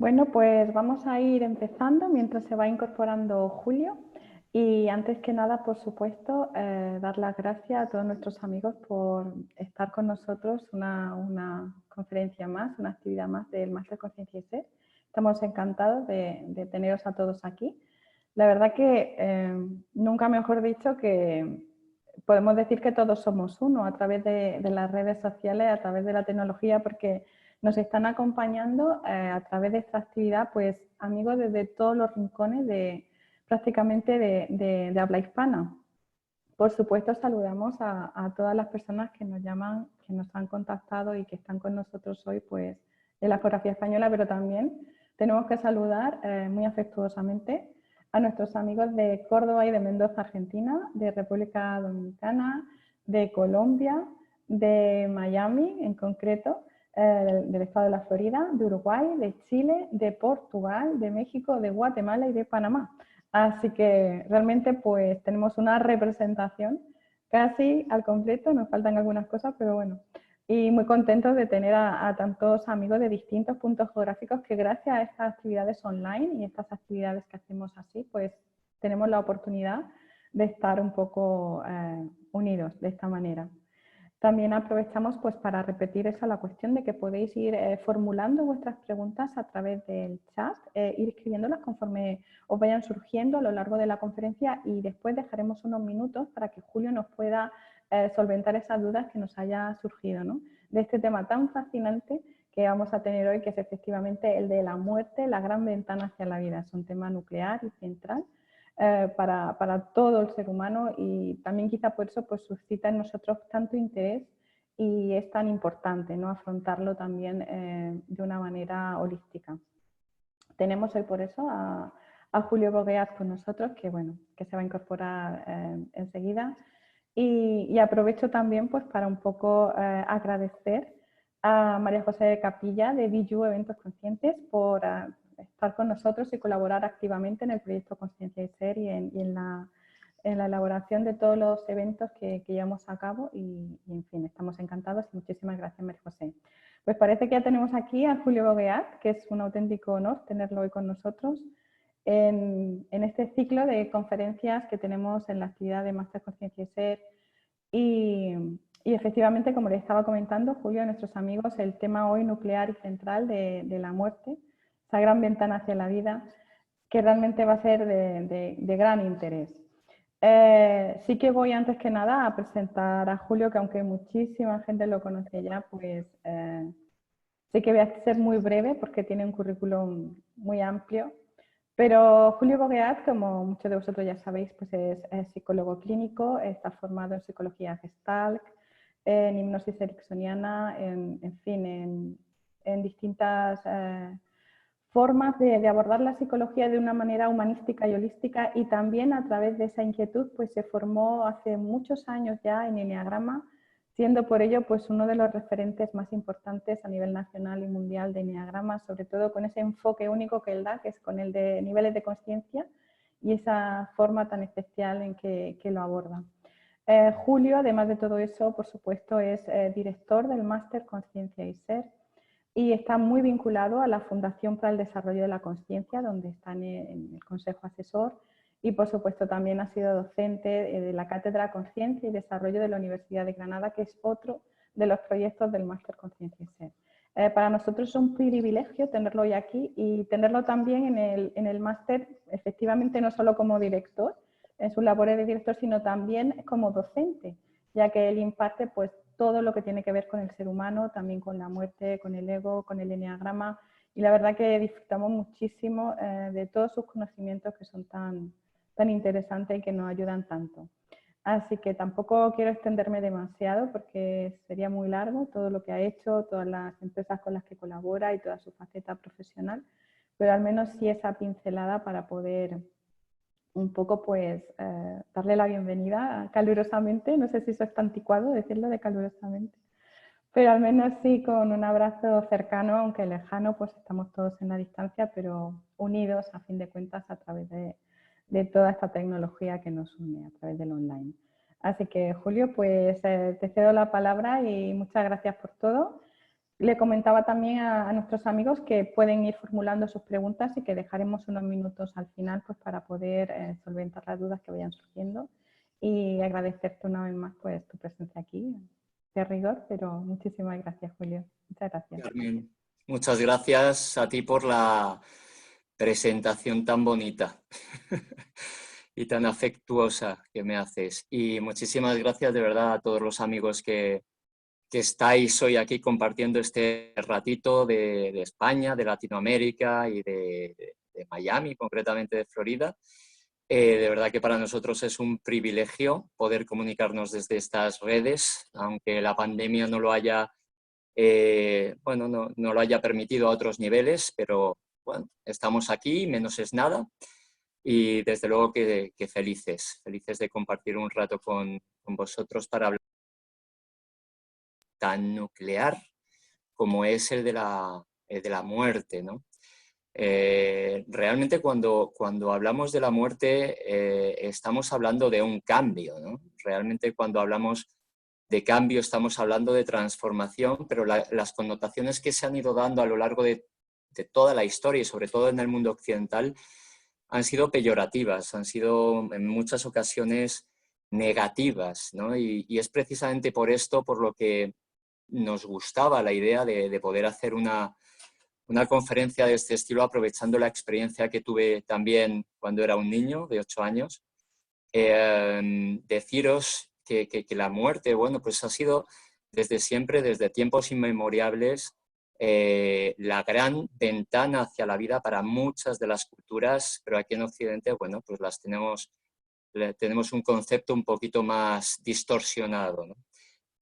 Bueno, pues vamos a ir empezando mientras se va incorporando Julio. Y antes que nada, por supuesto, dar las gracias a todos nuestros amigos por estar con nosotros una conferencia más, una actividad más del Máster Conciencia y Ser. Estamos encantados de teneros a todos aquí. La verdad que nunca mejor dicho que podemos decir que todos somos uno a través de las redes sociales, a través de la tecnología, porque nos están acompañando a través de esta actividad pues amigos desde todos los rincones prácticamente de habla hispana. Por supuesto, saludamos a todas las personas que nos llaman, que nos han contactado y que están con nosotros hoy pues, de la geografía española, pero también tenemos que saludar muy afectuosamente a nuestros amigos de Córdoba y de Mendoza, Argentina, de República Dominicana, de Colombia, de Miami en concreto, del estado de la Florida, de Uruguay, de Chile, de Portugal, de México, de Guatemala y de Panamá. Así que realmente pues tenemos una representación casi al completo, nos faltan algunas cosas, pero bueno. Y muy contentos de tener a tantos amigos de distintos puntos geográficos que gracias a estas actividades online y estas actividades que hacemos así, pues tenemos la oportunidad de estar un poco unidos de esta manera. También aprovechamos pues, para repetir esa la cuestión de que podéis ir formulando vuestras preguntas a través del chat, ir escribiéndolas conforme os vayan surgiendo a lo largo de la conferencia y después dejaremos unos minutos para que Julio nos pueda solventar esas dudas que nos haya surgido, ¿no? De este tema tan fascinante que vamos a tener hoy, que es efectivamente el de la muerte, la gran ventana hacia la vida. Es un tema nuclear y central para todo el ser humano y también quizá por eso pues, suscita en nosotros tanto interés y es tan importante, ¿no? Afrontarlo también de una manera holística. Tenemos hoy por eso a Julio Bogueat con nosotros, que, bueno, que se va a incorporar enseguida. Y aprovecho también pues, para un poco agradecer a María José de Capilla de Biju Eventos Conscientes por estar con nosotros y colaborar activamente en el proyecto Conciencia y Ser y en la elaboración de todos los eventos que llevamos a cabo y, en fin, estamos encantados y muchísimas gracias, María José. Pues parece que ya tenemos aquí a Julio Bogueat, que es un auténtico honor tenerlo hoy con nosotros en este ciclo de conferencias que tenemos en la actividad de Máster Conciencia y Ser. Y efectivamente, como le estaba comentando, Julio, a nuestros amigos, el tema hoy nuclear y central de la muerte, esa gran ventana hacia la vida, que realmente va a ser de gran interés. Sí que voy antes que nada a presentar a Julio, que aunque muchísima gente lo conoce ya, pues sí que voy a ser muy breve porque tiene un currículum muy amplio. Pero Julio Bogueat, como muchos de vosotros ya sabéis, pues es psicólogo clínico, está formado en psicología Gestalt, en hipnosis ericksoniana, en fin, en distintas formas de abordar la psicología de una manera humanística y holística, y también a través de esa inquietud pues se formó hace muchos años ya en Enneagrama, siendo por ello pues uno de los referentes más importantes a nivel nacional y mundial de Enneagrama, sobre todo con ese enfoque único que él da, que es con el de niveles de conciencia y esa forma tan especial en que lo aborda. Julio, además de todo eso, por supuesto, es director del Máster Conciencia y Ser, y está muy vinculado a la Fundación para el Desarrollo de la Conciencia, donde está en el Consejo Asesor, y por supuesto también ha sido docente de la Cátedra Conciencia y Desarrollo de la Universidad de Granada, que es otro de los proyectos del Máster Conciencia y Ser. Para nosotros es un privilegio tenerlo hoy aquí y tenerlo también en el máster, efectivamente no solo como director, en sus labores de director, sino también como docente, ya que él imparte pues, todo lo que tiene que ver con el ser humano, también con la muerte, con el ego, con el enneagrama, y la verdad que disfrutamos muchísimo de todos sus conocimientos que son tan interesantes y que nos ayudan tanto. Así que tampoco quiero extenderme demasiado porque sería muy largo todo lo que ha hecho, todas las empresas con las que colabora y toda su faceta profesional, pero al menos sí esa pincelada para poder un poco pues darle la bienvenida calurosamente, no sé si eso es tan anticuado decirlo de calurosamente, pero al menos sí con un abrazo cercano, aunque lejano, pues estamos todos en la distancia, pero unidos a fin de cuentas a través de toda esta tecnología que nos une a través del online. Así que Julio, pues te cedo la palabra y muchas gracias por todo. le comentaba también a nuestros amigos que pueden ir formulando sus preguntas y que dejaremos unos minutos al final pues, para poder solventar las dudas que vayan surgiendo. Y agradecerte una vez más pues, tu presencia aquí, de rigor, pero muchísimas gracias, Julio. Muchas gracias. Carmen, muchas gracias a ti por la presentación tan bonita y tan afectuosa que me haces. Y muchísimas gracias de verdad a todos los amigos que estáis hoy aquí compartiendo este ratito de España, de Latinoamérica y de Miami, concretamente de Florida. De verdad que para nosotros es un privilegio poder comunicarnos desde estas redes, aunque la pandemia no lo haya, bueno, no lo haya permitido a otros niveles, pero bueno, estamos aquí, menos es nada. Y desde luego que felices de compartir un rato con vosotros para hablar tan nuclear como es el de la muerte, ¿no? Realmente cuando hablamos de la muerte estamos hablando de un cambio, ¿no? Realmente cuando hablamos de cambio estamos hablando de transformación, pero las connotaciones que se han ido dando a lo largo de toda la historia y sobre todo en el mundo occidental han sido peyorativas, han sido en muchas ocasiones negativas, ¿no? Y es precisamente por esto por lo que nos gustaba la idea de poder hacer una conferencia de este estilo aprovechando la experiencia que tuve también cuando era un niño de 8 años. Deciros que la muerte, bueno, pues ha sido desde siempre, desde tiempos inmemorables, la gran ventana hacia la vida para muchas de las culturas, pero aquí en Occidente, bueno, pues tenemos un concepto un poquito más distorsionado, ¿no?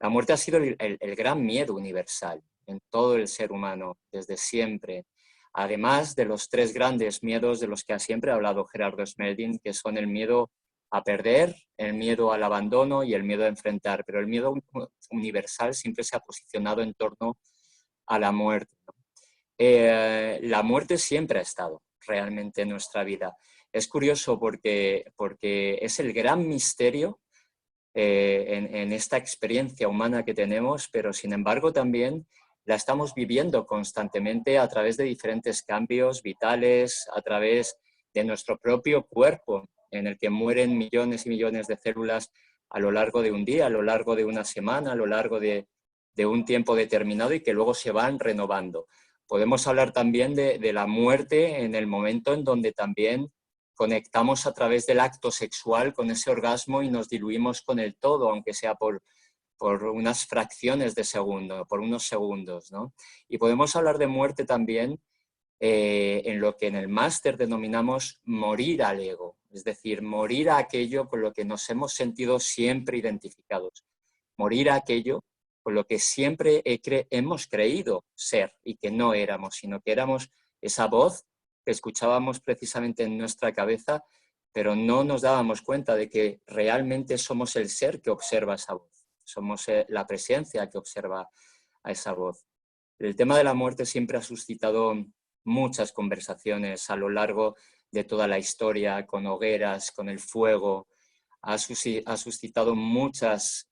La muerte ha sido el gran miedo universal en todo el ser humano, desde siempre. Además de los 3 grandes miedos de los que siempre ha hablado Gerardo Smelding, que son el miedo a perder, el miedo al abandono y el miedo a enfrentar. Pero el miedo universal siempre se ha posicionado en torno a la muerte, ¿no? La muerte siempre ha estado realmente en nuestra vida. Es curioso porque es el gran misterio en esta experiencia humana que tenemos, pero sin embargo también la estamos viviendo constantemente a través de diferentes cambios vitales, a través de nuestro propio cuerpo, en el que mueren millones y millones de células a lo largo de un día, a lo largo de una semana, a lo largo de un tiempo determinado y que luego se van renovando. Podemos hablar también de la muerte en el momento en donde también conectamos a través del acto sexual con ese orgasmo y nos diluimos con el todo, aunque sea por unas fracciones de segundo, por unos segundos, ¿no? Y podemos hablar de muerte también en lo que en el máster denominamos morir al ego, es decir, morir a aquello con lo que nos hemos sentido siempre identificados, morir a aquello con lo que siempre hemos creído ser y que no éramos, sino que éramos esa voz que escuchábamos precisamente en nuestra cabeza, pero no nos dábamos cuenta de que realmente somos el ser que observa esa voz, somos la presencia que observa a esa voz. El tema de la muerte siempre ha suscitado muchas conversaciones a lo largo de toda la historia, con hogueras, con el fuego. Ha suscitado muchas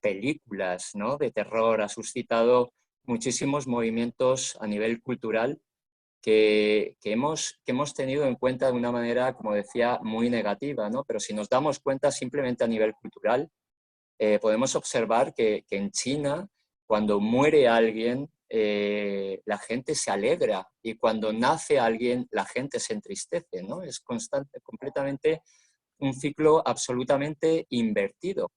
películas, ¿no?, de terror, ha suscitado muchísimos movimientos a nivel cultural que hemos tenido en cuenta de una manera, como decía, muy negativa, ¿no? Pero si nos damos cuenta simplemente a nivel cultural, podemos observar que en China, cuando muere alguien, la gente se alegra, y cuando nace alguien, la gente se entristece, ¿no? Es constante, completamente un ciclo absolutamente invertido.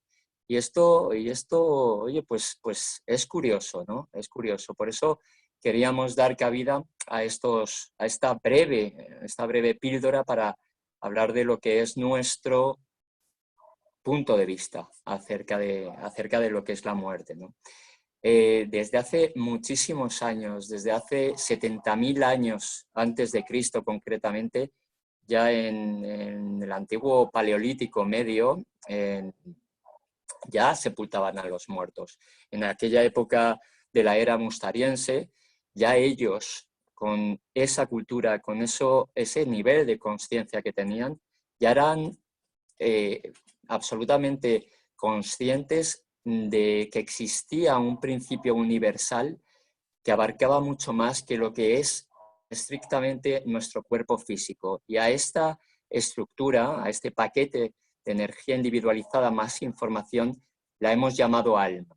Y esto, oye, pues es curioso, ¿no? Es curioso. Por eso queríamos dar cabida a esta breve píldora para hablar de lo que es nuestro punto de vista acerca de lo que es la muerte, ¿no? Desde hace muchísimos años, desde hace 70.000 años antes de Cristo concretamente, ya en el antiguo Paleolítico Medio, ya sepultaban a los muertos. En aquella época de la era mustariense, ya ellos, con esa cultura, con ese nivel de conciencia que tenían, ya eran absolutamente conscientes de que existía un principio universal que abarcaba mucho más que lo que es estrictamente nuestro cuerpo físico. Y a esta estructura, a este paquete de energía individualizada más información, la hemos llamado alma.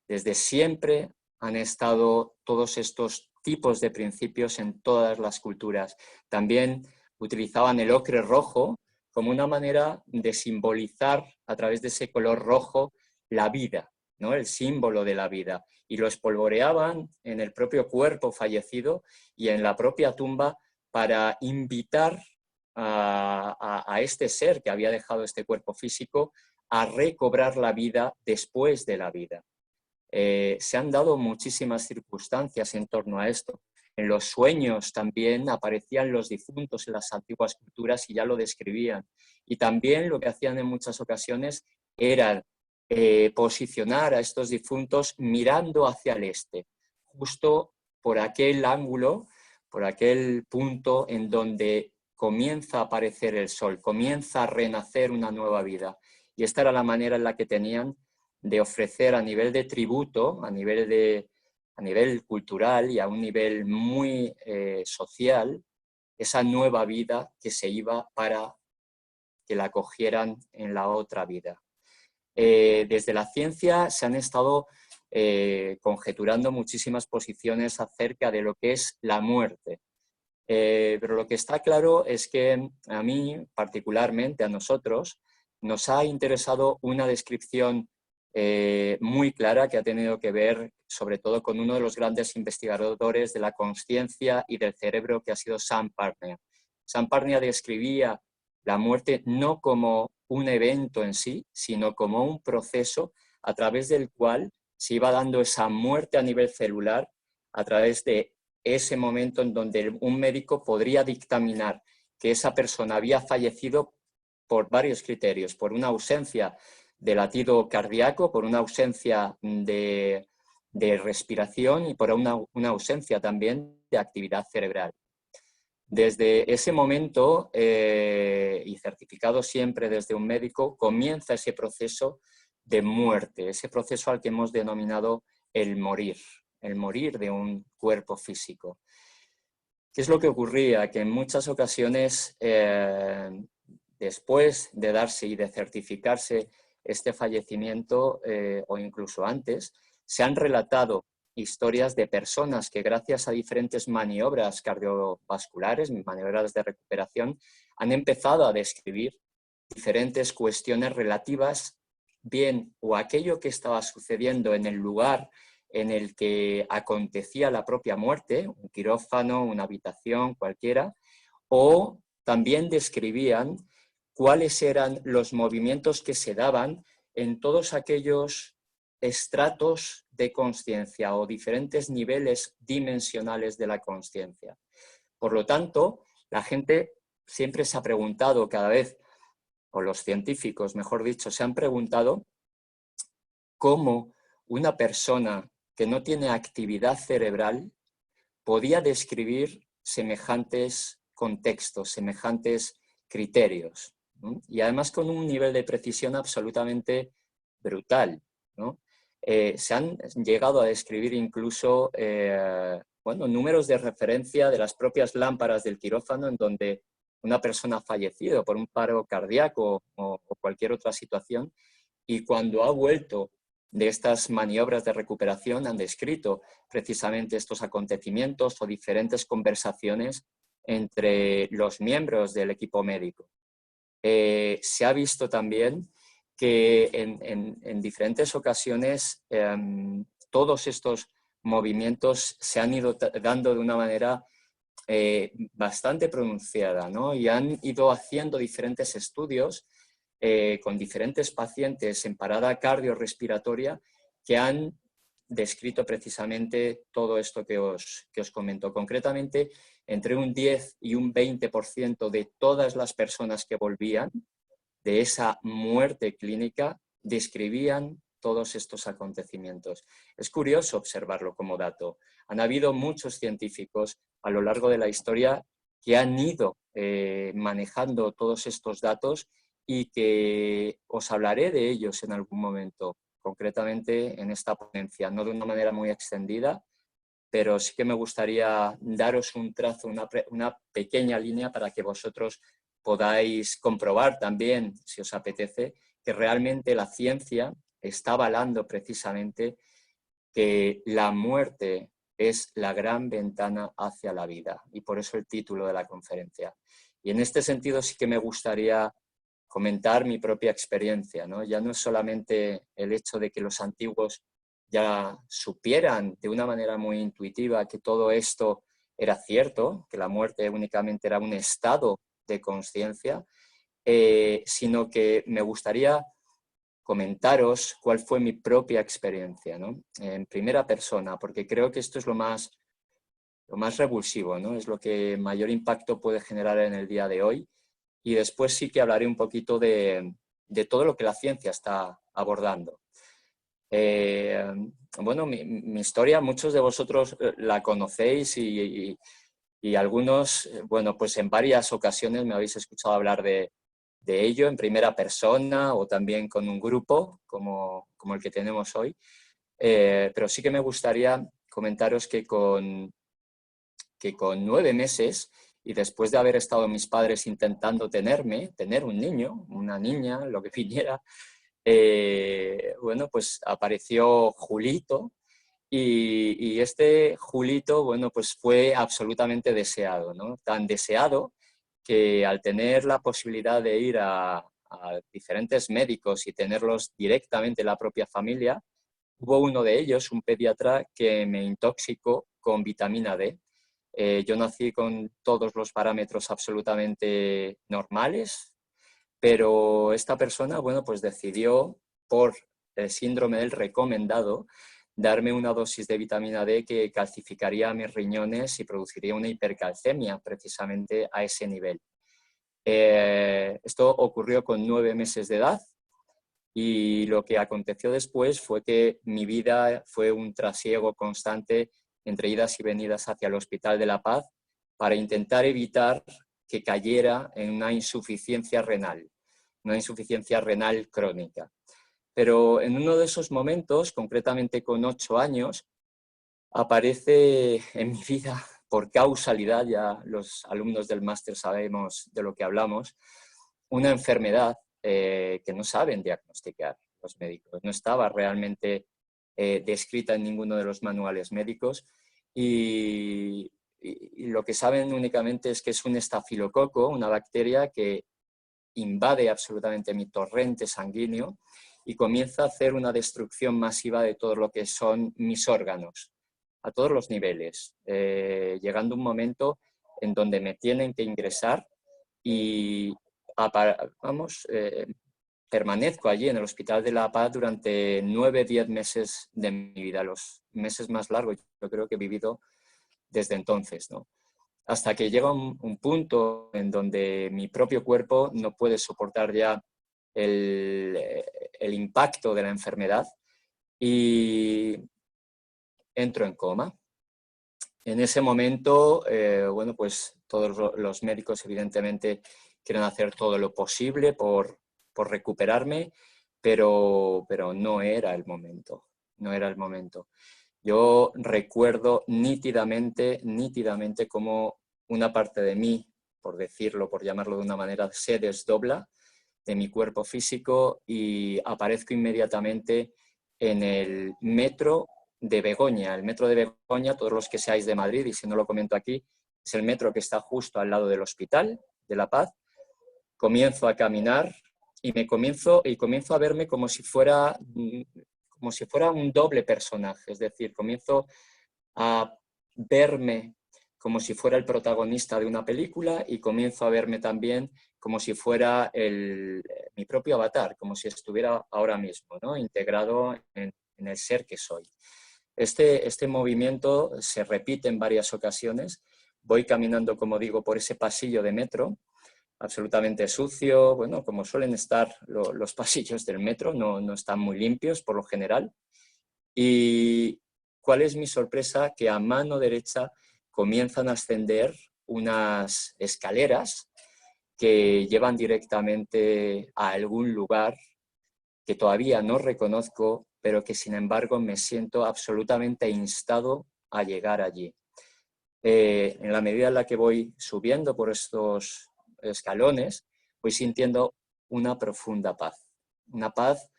Desde siempre han estado todos estos tipos de principios en todas las culturas. También utilizaban el ocre rojo como una manera de simbolizar a través de ese color rojo la vida, ¿no? El símbolo de la vida. Y lo espolvoreaban en el propio cuerpo fallecido y en la propia tumba para invitar a este ser que había dejado este cuerpo físico a recobrar la vida después de la vida. Se han dado muchísimas circunstancias en torno a esto. En los sueños también aparecían los difuntos en las antiguas culturas y ya lo describían. Y también lo que hacían en muchas ocasiones era posicionar a estos difuntos mirando hacia el este, justo por aquel ángulo, por aquel punto en donde comienza a aparecer el sol, comienza a renacer una nueva vida. Y esta era la manera en la que tenían de ofrecer a nivel de tributo, a nivel cultural y a un nivel muy social, esa nueva vida que se iba para que la cogieran en la otra vida. Desde la ciencia se han estado conjeturando muchísimas posiciones acerca de lo que es la muerte. Pero lo que está claro es que a mí, particularmente a nosotros, nos ha interesado una descripción muy clara que ha tenido que ver sobre todo con uno de los grandes investigadores de la consciencia y del cerebro, que ha sido Sam Parnia. Sam Parnia describía la muerte no como un evento en sí, sino como un proceso a través del cual se iba dando esa muerte a nivel celular, a través de ese momento en donde un médico podría dictaminar que esa persona había fallecido por varios criterios, por una ausencia de latido cardíaco, por una ausencia de respiración y por una ausencia también de actividad cerebral. Desde ese momento, y certificado siempre desde un médico, comienza ese proceso de muerte, ese proceso al que hemos denominado el morir de un cuerpo físico. ¿Qué es lo que ocurría? Que en muchas ocasiones, después de darse y de certificarse este fallecimiento, o incluso antes, se han relatado historias de personas que gracias a diferentes maniobras cardiovasculares, maniobras de recuperación, han empezado a describir diferentes cuestiones relativas bien o a aquello que estaba sucediendo en el lugar en el que acontecía la propia muerte, un quirófano, una habitación, cualquiera, o también describían cuáles eran los movimientos que se daban en todos aquellos estratos de consciencia o diferentes niveles dimensionales de la consciencia. Por lo tanto, la gente siempre se ha preguntado cada vez, o los científicos, mejor dicho, se han preguntado cómo una persona que no tiene actividad cerebral podía describir semejantes contextos, semejantes criterios, ¿no? Y además con un nivel de precisión absolutamente brutal, ¿no? Se han llegado a describir incluso números de referencia de las propias lámparas del quirófano en donde una persona ha fallecido por un paro cardíaco o cualquier otra situación, y cuando ha vuelto de estas maniobras de recuperación han descrito precisamente estos acontecimientos o diferentes conversaciones entre los miembros del equipo médico. Se ha visto también que en diferentes ocasiones todos estos movimientos se han ido dando de una manera bastante pronunciada, ¿no? Y han ido haciendo diferentes estudios con diferentes pacientes en parada cardiorrespiratoria que han descrito precisamente todo esto que os comento. Concretamente, entre un 10 y un 20% de todas las personas que volvían de esa muerte clínica describían todos estos acontecimientos. Es curioso observarlo como dato. Han habido muchos científicos a lo largo de la historia que han ido manejando todos estos datos y que os hablaré de ellos en algún momento, concretamente en esta ponencia, no de una manera muy extendida, pero sí que me gustaría daros un trazo, una pequeña línea para que vosotros podáis comprobar también, si os apetece, que realmente la ciencia está avalando precisamente que la muerte es la gran ventana hacia la vida, y por eso el título de la conferencia. Y en este sentido sí que me gustaría comentar mi propia experiencia, ¿no? Ya no es solamente el hecho de que los antiguos ya supieran de una manera muy intuitiva que todo esto era cierto, que la muerte únicamente era un estado de conciencia, sino que me gustaría comentaros cuál fue mi propia experiencia, ¿no? En primera persona, porque creo que esto es lo más revulsivo, ¿no? Es lo que mayor impacto puede generar en el día de hoy. Y después sí que hablaré un poquito de todo lo que la ciencia está abordando. Bueno, mi historia, muchos de vosotros la conocéis y algunos, bueno, pues en varias ocasiones me habéis escuchado hablar de ello en primera persona o también con un grupo como el que tenemos hoy. Pero sí que me gustaría comentaros que con 9 meses y después de haber estado mis padres intentando tener un niño, una niña, lo que viniera, bueno, pues apareció Julito y este Julito, bueno, pues fue absolutamente deseado, ¿no? Tan deseado que al tener la posibilidad de ir a diferentes médicos y tenerlos directamente en la propia familia, hubo uno de ellos, un pediatra, que me intoxicó con vitamina D. Yo nací con todos los parámetros absolutamente normales, pero esta persona, bueno, pues decidió, por el síndrome del recomendado, darme una dosis de vitamina D que calcificaría mis riñones y produciría una hipercalcemia precisamente a ese nivel. Esto ocurrió con 9 meses de edad y lo que aconteció después fue que mi vida fue un trasiego constante entre idas y venidas hacia el Hospital de la Paz para intentar evitar que cayera en una insuficiencia renal crónica. Pero en uno de esos momentos, concretamente con 8 años, aparece en mi vida, por causalidad, ya los alumnos del máster sabemos de lo que hablamos, una enfermedad que no saben diagnosticar los médicos. No estaba realmente descrita en ninguno de los manuales médicos y lo que saben únicamente es que es un estafilococo, una bacteria que invade absolutamente mi torrente sanguíneo y comienza a hacer una destrucción masiva de todo lo que son mis órganos, a todos los niveles, llegando un momento en donde me tienen que ingresar y permanezco allí en el Hospital de la Paz durante 9-10 meses de mi vida, los meses más largos yo creo que he vivido desde entonces, ¿no? Hasta que llega un punto en donde mi propio cuerpo no puede soportar ya el impacto de la enfermedad y entro en coma. En ese momento, bueno, pues todos los médicos evidentemente quieren hacer todo lo posible por recuperarme, pero no era el momento, no era el momento. Yo recuerdo nítidamente cómo una parte de mí, por decirlo, por llamarlo de una manera, se desdobla de mi cuerpo físico y aparezco inmediatamente en el metro de Begoña. El metro de Begoña, todos los que seáis de Madrid, y si no lo comento aquí, es el metro que está justo al lado del Hospital de la Paz. Comienzo a caminar y comienzo a verme como si fuera un doble personaje, es decir, comienzo a verme como si fuera el protagonista de una película y comienzo a verme también como si fuera mi propio avatar, como si estuviera ahora mismo, ¿no? Integrado en el ser que soy. Este movimiento se repite en varias ocasiones. Voy caminando, como digo, por ese pasillo de metro, absolutamente sucio, bueno, como suelen estar los pasillos del metro, no están muy limpios por lo general. Y ¿cuál es mi sorpresa? Que a mano derecha comienzan a ascender unas escaleras que llevan directamente a algún lugar que todavía no reconozco, pero que sin embargo me siento absolutamente instado a llegar allí. En la medida en la que voy subiendo por estos escalones, voy sintiendo una profunda paz, una paz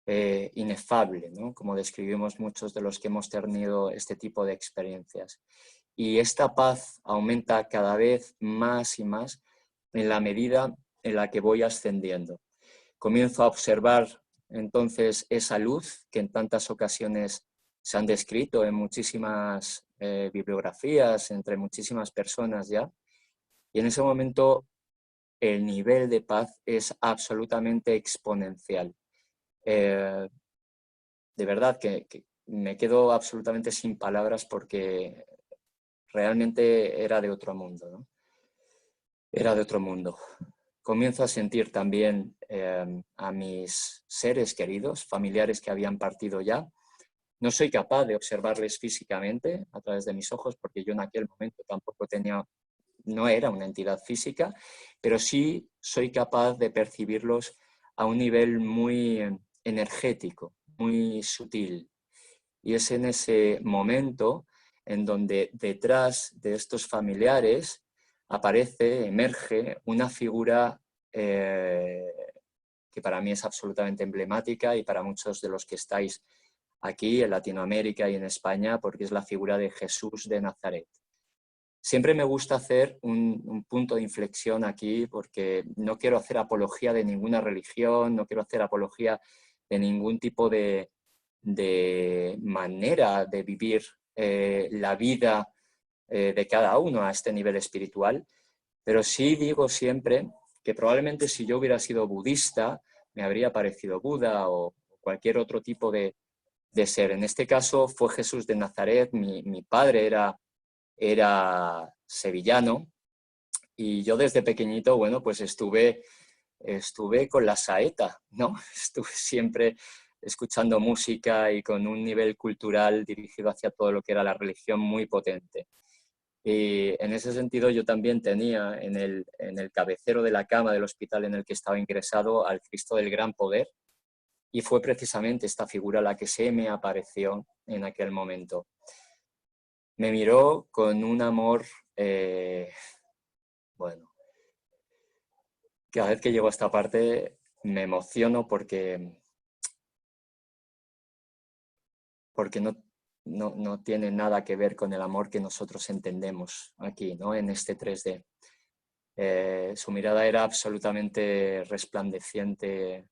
inefable, ¿no? Como describimos muchos de los que hemos tenido este tipo de experiencias. Y esta paz aumenta cada vez más y más en la medida en la que voy ascendiendo. Comienzo a observar entonces esa luz que en tantas ocasiones se han descrito en muchísimas bibliografías, entre muchísimas personas ya, y en ese momento el nivel de paz es absolutamente exponencial. De verdad que me quedo absolutamente sin palabras porque realmente era de otro mundo, ¿no? Era de otro mundo. Comienzo a sentir también a mis seres queridos, familiares que habían partido ya. No soy capaz de observarles físicamente a través de mis ojos porque yo en aquel momento tampoco no era una entidad física, pero sí soy capaz de percibirlos a un nivel muy energético, muy sutil. Y es en ese momento en donde detrás de estos familiares emerge una figura que para mí es absolutamente emblemática y para muchos de los que estáis aquí en Latinoamérica y en España, porque es la figura de Jesús de Nazaret. Siempre me gusta hacer un punto de inflexión aquí porque no quiero hacer apología de ninguna religión, no quiero hacer apología de ningún tipo de manera de vivir la vida de cada uno a este nivel espiritual, pero sí digo siempre que probablemente si yo hubiera sido budista me habría parecido Buda o cualquier otro tipo de ser. En este caso fue Jesús de Nazaret, mi padre era sevillano y yo desde pequeñito, bueno, pues estuve con la saeta, ¿no? Estuve siempre escuchando música y con un nivel cultural dirigido hacia todo lo que era la religión muy potente. Y en ese sentido yo también tenía en el cabecero de la cama del hospital en el que estaba ingresado al Cristo del Gran Poder y fue precisamente esta figura la que se me apareció en aquel momento. Me miró con un amor, bueno, cada vez que llego a esta parte me emociono porque no tiene nada que ver con el amor que nosotros entendemos aquí, ¿no? En este 3D. Su mirada era absolutamente resplandeciente,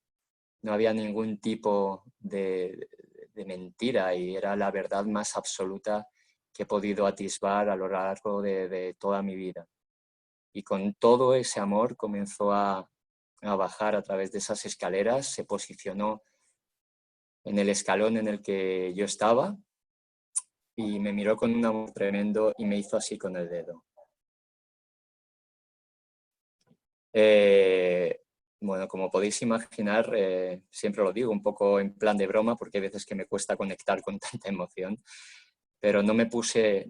no había ningún tipo de mentira y era la verdad más absoluta que he podido atisbar a lo largo de toda mi vida. Y con todo ese amor comenzó a bajar a través de esas escaleras, se posicionó en el escalón en el que yo estaba y me miró con un amor tremendo y me hizo así con el dedo. Bueno, como podéis imaginar, siempre lo digo un poco en plan de broma porque hay veces que me cuesta conectar con tanta emoción, pero no me puse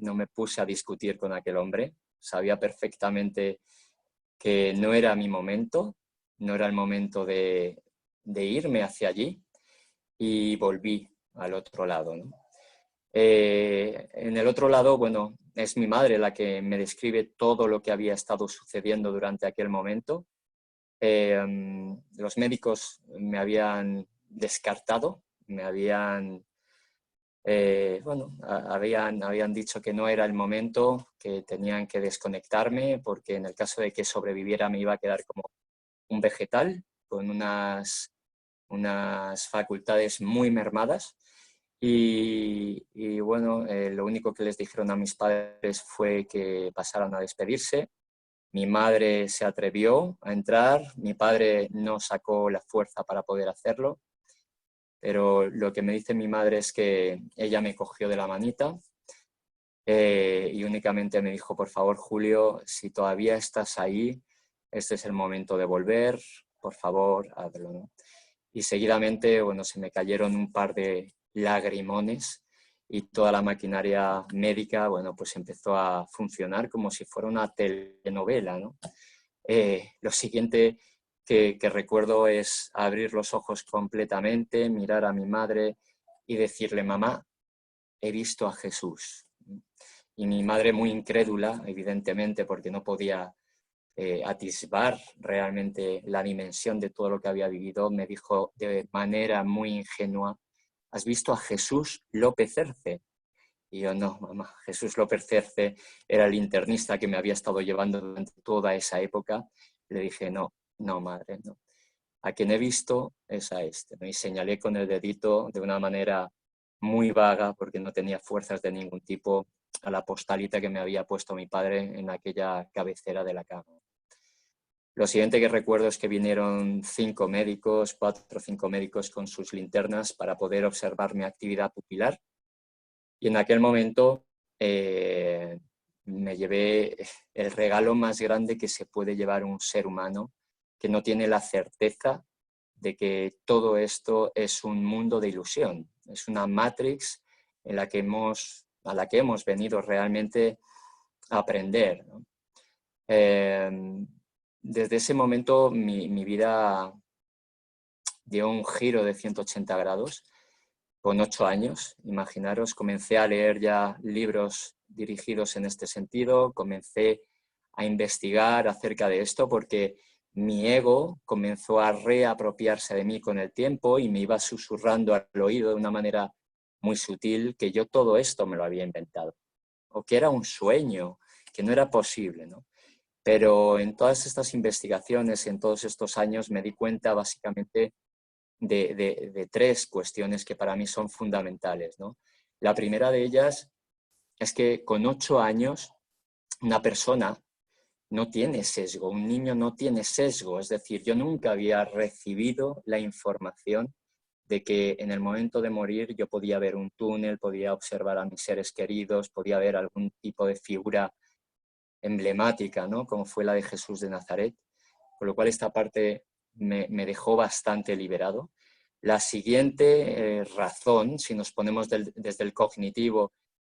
a discutir con aquel hombre. Sabía perfectamente que no era mi momento, no era el momento de irme hacia allí y volví al otro lado, ¿no? En el otro lado, bueno, es mi madre la que me describe todo lo que había estado sucediendo durante aquel momento. Los médicos me habían descartado, habían dicho que no era el momento, que tenían que desconectarme porque en el caso de que sobreviviera me iba a quedar como un vegetal con unas facultades muy mermadas. Y bueno, lo único que les dijeron a mis padres fue que pasaran a despedirse. Mi madre se atrevió a entrar, mi padre no sacó la fuerza para poder hacerlo, pero lo que me dice mi madre es que ella me cogió de la manita y únicamente me dijo, por favor, Julio, si todavía estás ahí, este es el momento de volver, por favor, hazlo, ¿no? Y seguidamente, bueno, se me cayeron un par de lagrimones y toda la maquinaria médica, bueno, pues empezó a funcionar como si fuera una telenovela, ¿no? Lo siguiente que recuerdo es abrir los ojos completamente, mirar a mi madre y decirle, mamá, he visto a Jesús. Y mi madre, muy incrédula, evidentemente, porque no podía atisbar realmente la dimensión de todo lo que había vivido, me dijo de manera muy ingenua: ¿has visto a Jesús López Cerce? Y yo: no, mamá, Jesús López Cerce era el internista que me había estado llevando durante toda esa época. Le dije: no, no, madre, no. A quien he visto es a este, ¿no? Y señalé con el dedito de una manera muy vaga, porque no tenía fuerzas de ningún tipo, a la postalita que me había puesto mi padre en aquella cabecera de la cama. Lo siguiente que recuerdo es que vinieron 5 médicos, 4 o 5 médicos con sus linternas para poder observar mi actividad pupilar. Y en aquel momento me llevé el regalo más grande que se puede llevar un ser humano, que no tiene la certeza de que todo esto es un mundo de ilusión, es una Matrix en la que a la que hemos venido realmente a aprender, ¿no? Desde ese momento mi vida dio un giro de 180 grados. Con 8 años, imaginaros, comencé a leer ya libros dirigidos en este sentido, comencé a investigar acerca de esto porque mi ego comenzó a reapropiarse de mí con el tiempo y me iba susurrando al oído de una manera muy sutil que yo todo esto me lo había inventado, o que era un sueño, que no era posible, ¿no? Pero en todas estas investigaciones, en todos estos años, me di cuenta básicamente de 3 cuestiones que para mí son fundamentales, ¿no? La primera de ellas es que con 8 años una persona no tiene sesgo, un niño no tiene sesgo, es decir, yo nunca había recibido la información de que en el momento de morir yo podía ver un túnel, podía observar a mis seres queridos, podía ver algún tipo de figura emblemática, ¿no? Como fue la de Jesús de Nazaret, con lo cual esta parte me dejó bastante liberado. La siguiente razón, si nos ponemos desde el cognitivo,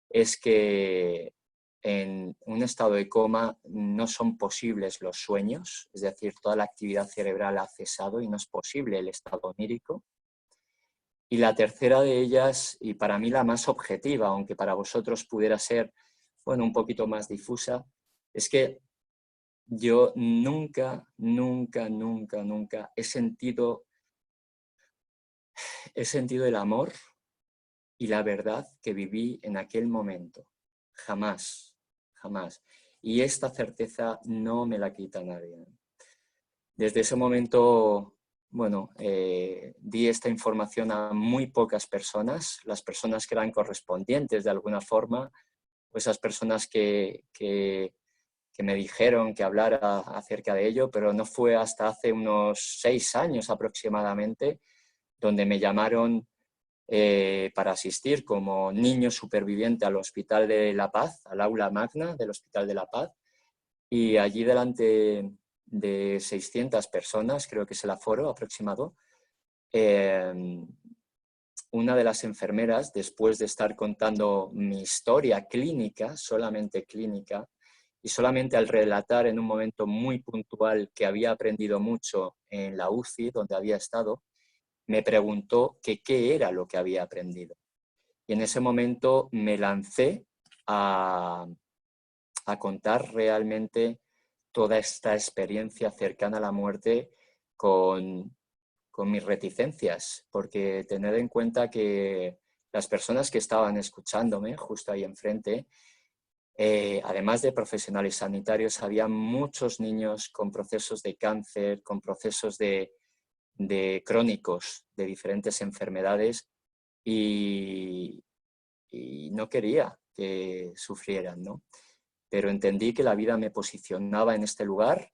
es que en un estado de coma no son posibles los sueños, es decir, toda la actividad cerebral ha cesado y no es posible el estado onírico. Y la tercera de ellas, y para mí la más objetiva, aunque para vosotros pudiera ser, bueno, un poquito más difusa, es que yo nunca he sentido el amor y la verdad que viví en aquel momento. Jamás, jamás. Y esta certeza no me la quita nadie. Desde ese momento, bueno, di esta información a muy pocas personas, las personas que eran correspondientes de alguna forma, o esas personas que me dijeron que hablara acerca de ello, pero no fue hasta hace unos 6 años aproximadamente donde me llamaron para asistir como niño superviviente al Hospital de La Paz, al aula magna del Hospital de La Paz, y allí delante de 600 personas, creo que es el aforo aproximado, una de las enfermeras, después de estar contando mi historia clínica, solamente clínica, y solamente al relatar en un momento muy puntual que había aprendido mucho en la UCI, donde había estado, me preguntó que qué era lo que había aprendido. Y en ese momento me lancé a contar realmente toda esta experiencia cercana a la muerte con mis reticencias, porque tened en cuenta que las personas que estaban escuchándome justo ahí enfrente, además de profesionales sanitarios, había muchos niños con procesos de cáncer, con procesos de crónicos de diferentes enfermedades y no quería que sufrieran, ¿no? Pero entendí que la vida me posicionaba en este lugar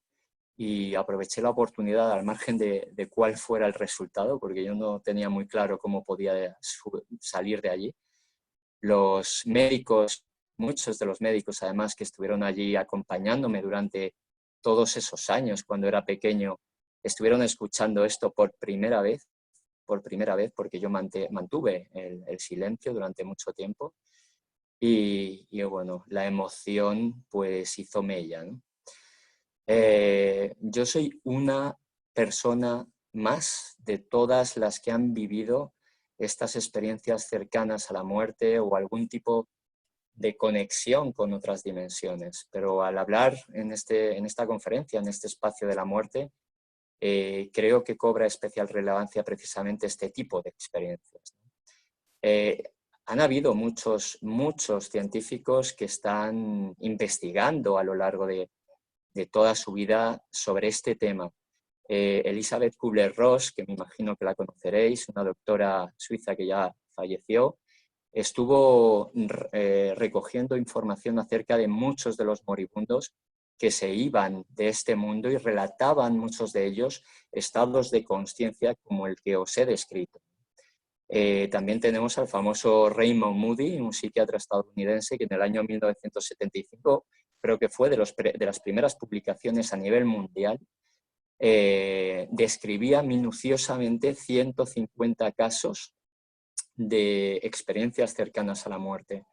y aproveché la oportunidad al margen de cuál fuera el resultado, porque yo no tenía muy claro cómo podía salir de allí. Los médicos, muchos de los médicos además que estuvieron allí acompañándome durante todos esos años cuando era pequeño, estuvieron escuchando esto por primera vez, porque yo mantuve el silencio durante mucho tiempo y bueno, la emoción pues hizo mella, ¿no? Yo soy una persona más de todas las que han vivido estas experiencias cercanas a la muerte o algún tipo de conexión con otras dimensiones. Pero al hablar en esta conferencia, en este espacio de la muerte, creo que cobra especial relevancia precisamente este tipo de experiencias. Han habido muchos científicos que están investigando a lo largo de toda su vida sobre este tema. Elisabeth Kubler-Ross, que me imagino que la conoceréis, una doctora suiza que ya falleció, estuvo recogiendo información acerca de muchos de los moribundos que se iban de este mundo y relataban muchos de ellos estados de consciencia como el que os he descrito. También tenemos al famoso Raymond Moody, un psiquiatra estadounidense que en el año 1975, creo que fue de las primeras publicaciones a nivel mundial, describía minuciosamente 150 casos de experiencias cercanas a la muerte.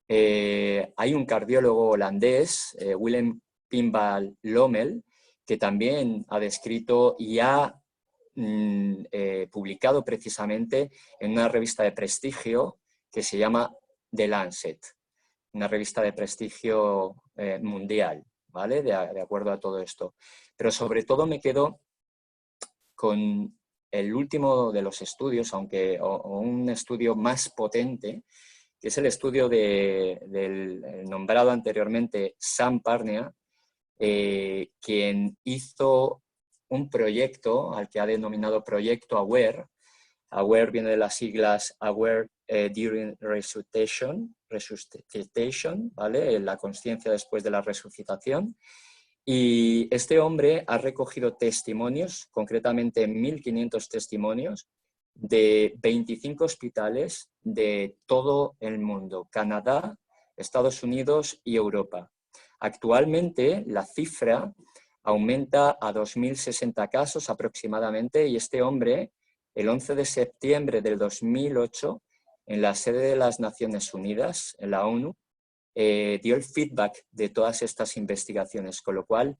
Hay un cardiólogo holandés, Willem Pimbal Lommel, que también ha descrito y ha publicado precisamente en una revista de prestigio que se llama The Lancet, una revista de prestigio mundial, ¿vale? De acuerdo a todo esto. Pero sobre todo me quedo con el último de los estudios, o un estudio más potente, que es el estudio del nombrado anteriormente Sam Parnia, quien hizo un proyecto al que ha denominado Proyecto AWARE. AWARE viene de las siglas Aware During Resuscitation, ¿vale? La conciencia después de la resucitación. Y este hombre ha recogido testimonios, concretamente 1.500 testimonios, de 25 hospitales de todo el mundo, Canadá, Estados Unidos y Europa. Actualmente la cifra aumenta a 2.060 casos aproximadamente y este hombre, el 11 de septiembre del 2008, en la sede de las Naciones Unidas, en la ONU, dio el feedback de todas estas investigaciones, con lo cual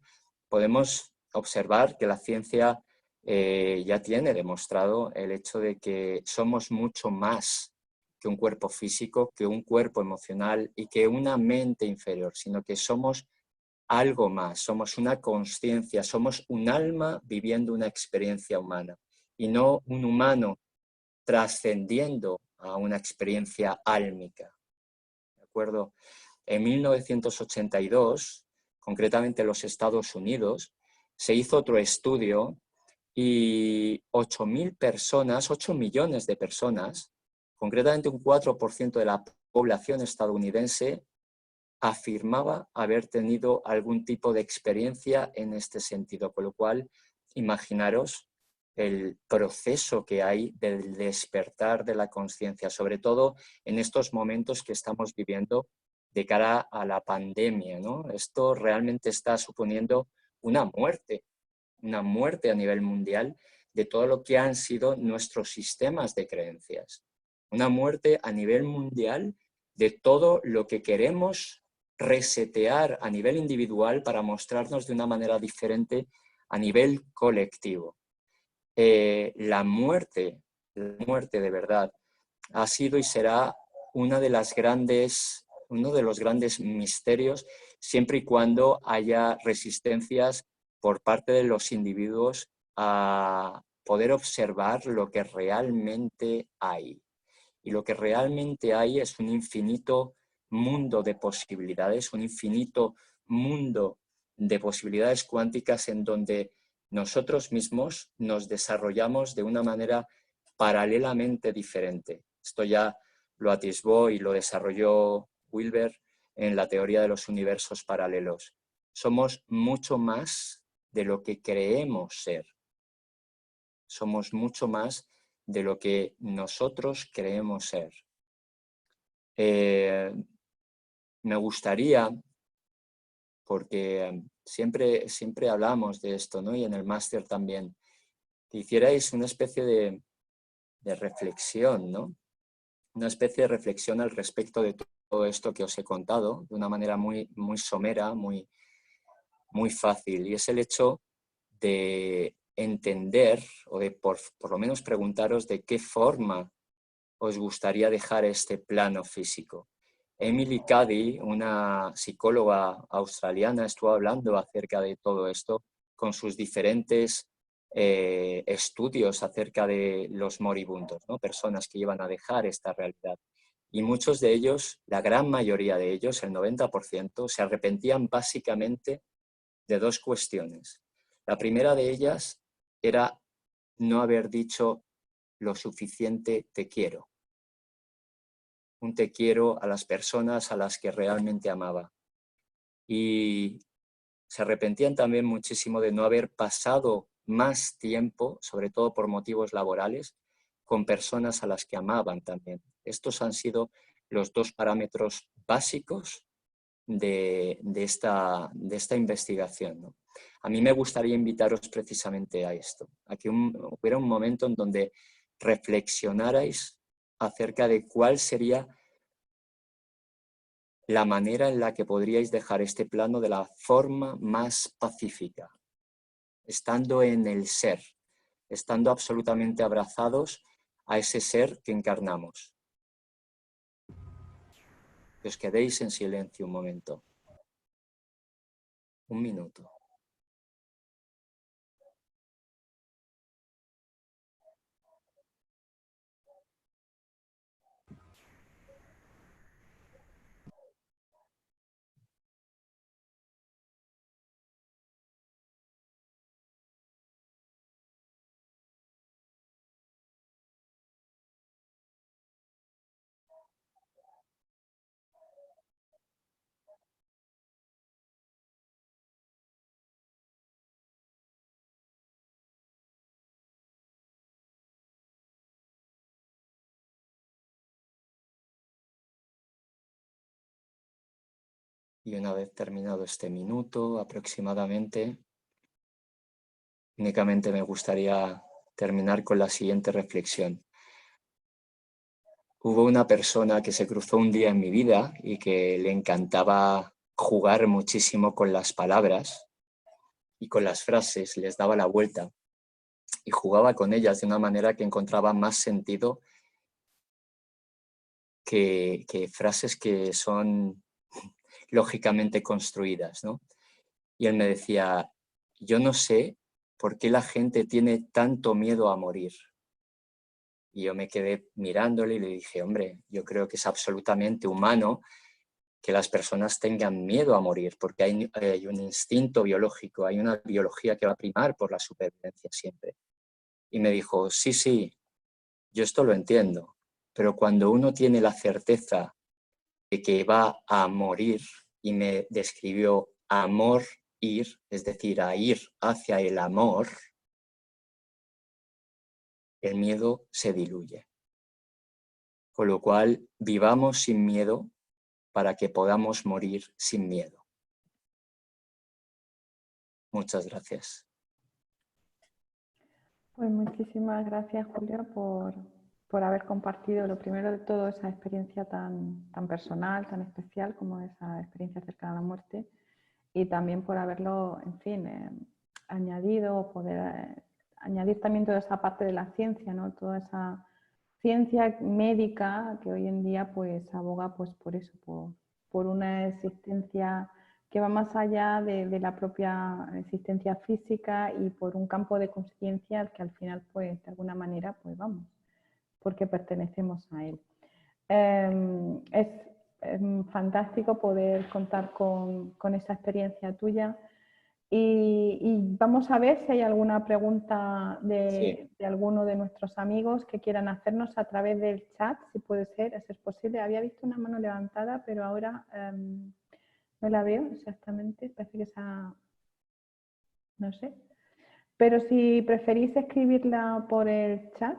podemos observar que la ciencia ya tiene demostrado el hecho de que somos mucho más que un cuerpo físico, que un cuerpo emocional y que una mente inferior, sino que somos algo más, somos una consciencia, somos un alma viviendo una experiencia humana y no un humano trascendiendo a una experiencia álmica. ¿De acuerdo? En 1982, concretamente en los Estados Unidos, se hizo otro estudio y 8.000 personas, 8 millones de personas, concretamente un 4% de la población estadounidense, afirmaba haber tenido algún tipo de experiencia en este sentido, con lo cual imaginaros el proceso que hay del despertar de la conciencia, sobre todo en estos momentos que estamos viviendo de cara a la pandemia, ¿no? Esto realmente está suponiendo una muerte a nivel mundial de todo lo que han sido nuestros sistemas de creencias. Una muerte a nivel mundial de todo lo que queremos resetear a nivel individual para mostrarnos de una manera diferente a nivel colectivo. La muerte de verdad ha sido y será uno de los grandes misterios, siempre y cuando haya resistencias por parte de los individuos a poder observar lo que realmente hay. Y lo que realmente hay es un infinito mundo de posibilidades, un infinito mundo de posibilidades cuánticas en donde nosotros mismos nos desarrollamos de una manera paralelamente diferente. Esto ya lo atisbó y lo desarrolló Wilber en la teoría de los universos paralelos. Somos mucho más de lo que creemos ser. Somos mucho más de lo que nosotros creemos ser. Me gustaría, porque siempre hablamos de esto, ¿no? Y en el máster también, que hicierais una especie de reflexión, ¿no? Una especie de reflexión al respecto de todo esto que os he contado, de una manera muy somera, muy fácil, y es el hecho de entender, o de por lo menos preguntaros de qué forma os gustaría dejar este plano físico. Emily Cuddy, una psicóloga australiana, estuvo hablando acerca de todo esto con sus diferentes estudios acerca de los moribundos, ¿no? Personas que iban a dejar esta realidad. Y muchos de ellos, la gran mayoría de ellos, el 90%, se arrepentían básicamente de dos cuestiones. La primera de ellas era no haber dicho lo suficiente te quiero. Un te quiero a las personas a las que realmente amaba. Y se arrepentían también muchísimo de no haber pasado más tiempo, sobre todo por motivos laborales, con personas a las que amaban también. Estos han sido los dos parámetros básicos de esta investigación, ¿no? A mí me gustaría invitaros precisamente a esto, a que hubiera un momento en donde reflexionarais acerca de cuál sería la manera en la que podríais dejar este plano de la forma más pacífica, estando en el ser, estando absolutamente abrazados a ese ser que encarnamos. Que os quedéis en silencio un momento. Un minuto. Y una vez terminado este minuto aproximadamente, únicamente me gustaría terminar con la siguiente reflexión. Hubo una persona que se cruzó un día en mi vida y que le encantaba jugar muchísimo con las palabras y con las frases, les daba la vuelta y jugaba con ellas de una manera que encontraba más sentido que frases que son lógicamente construidas, ¿no? Y él me decía, yo no sé por qué la gente tiene tanto miedo a morir. Y yo me quedé mirándole y le dije, hombre, yo creo que es absolutamente humano que las personas tengan miedo a morir, porque hay un instinto biológico, hay una biología que va a primar por la supervivencia siempre. Y me dijo, sí, sí, yo esto lo entiendo, pero cuando uno tiene la certeza de que va a morir, y me describió amor, ir, es decir, a ir hacia el amor, el miedo se diluye. Con lo cual, vivamos sin miedo para que podamos morir sin miedo. Muchas gracias. Pues muchísimas gracias, Julio, por haber compartido lo primero de todo esa experiencia tan personal, tan especial como esa experiencia cercana a la muerte, y también por haberlo, en fin, añadido, poder añadir también toda esa parte de la ciencia, ¿no? Toda esa ciencia médica que hoy en día pues aboga pues por eso, por una existencia que va más allá de la propia existencia física y por un campo de conciencia al que al final pues de alguna manera pues vamos, porque pertenecemos a él. Es fantástico poder contar con esa experiencia tuya. Y vamos a ver si hay alguna pregunta Sí. de alguno de nuestros amigos que quieran hacernos a través del chat, si puede ser, si es posible. Había visto una mano levantada, pero ahora no la veo exactamente. Parece que esa, no sé. Pero si preferís escribirla por el chat,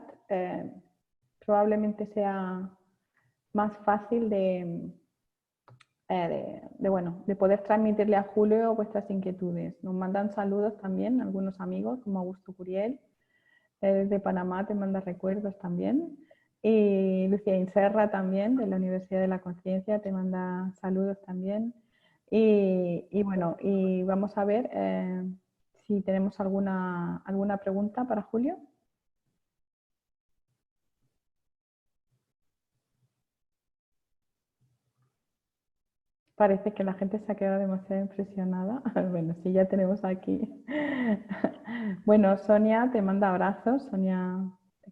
probablemente sea más fácil de poder transmitirle a Julio vuestras inquietudes. Nos mandan saludos también algunos amigos, como Augusto Curiel, desde Panamá te manda recuerdos también. Y Lucía Inserra también, de la Universidad de la Conciencia, te manda saludos también. Y bueno, y vamos a ver si tenemos alguna pregunta para Julio. Parece que la gente se ha quedado demasiado impresionada. Bueno, sí, ya tenemos aquí. Bueno, Sonia te manda abrazos, Sonia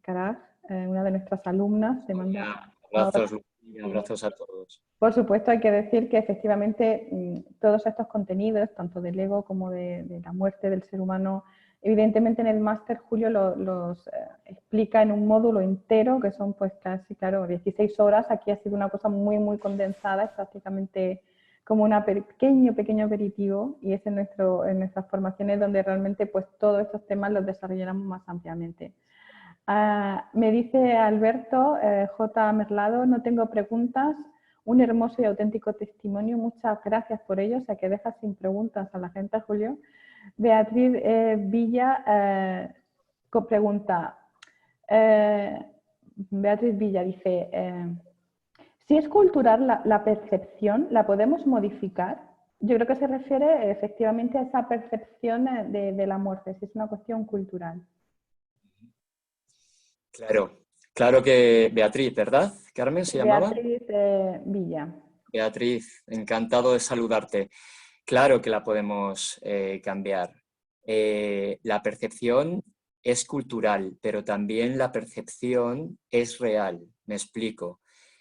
Caraj, una de nuestras alumnas, te manda Abrazos, abrazos. Lucía, abrazos a todos. Por supuesto, hay que decir que efectivamente todos estos contenidos, tanto del ego como de la muerte del ser humano, evidentemente en el máster Julio los explica en un módulo entero, que son pues casi, claro, 16 horas. Aquí ha sido una cosa muy, muy condensada, es prácticamente como un pequeño aperitivo, y es en nuestras formaciones donde realmente pues todos estos temas los desarrollamos más ampliamente. Me dice Alberto J. Merlado, no tengo preguntas, un hermoso y auténtico testimonio, muchas gracias por ello, o sea que deja sin preguntas a la gente, Julio. Beatriz Villa pregunta, Beatriz Villa dice, si es cultural la percepción, ¿la podemos modificar? Yo creo que se refiere efectivamente a esa percepción de la muerte, si es una cuestión cultural. Claro, claro que Beatriz, ¿verdad? ¿Carmen se llamaba? Beatriz Villa. Beatriz, encantado de saludarte. Claro que la podemos cambiar. La percepción es cultural, pero también la percepción es real. Me explico.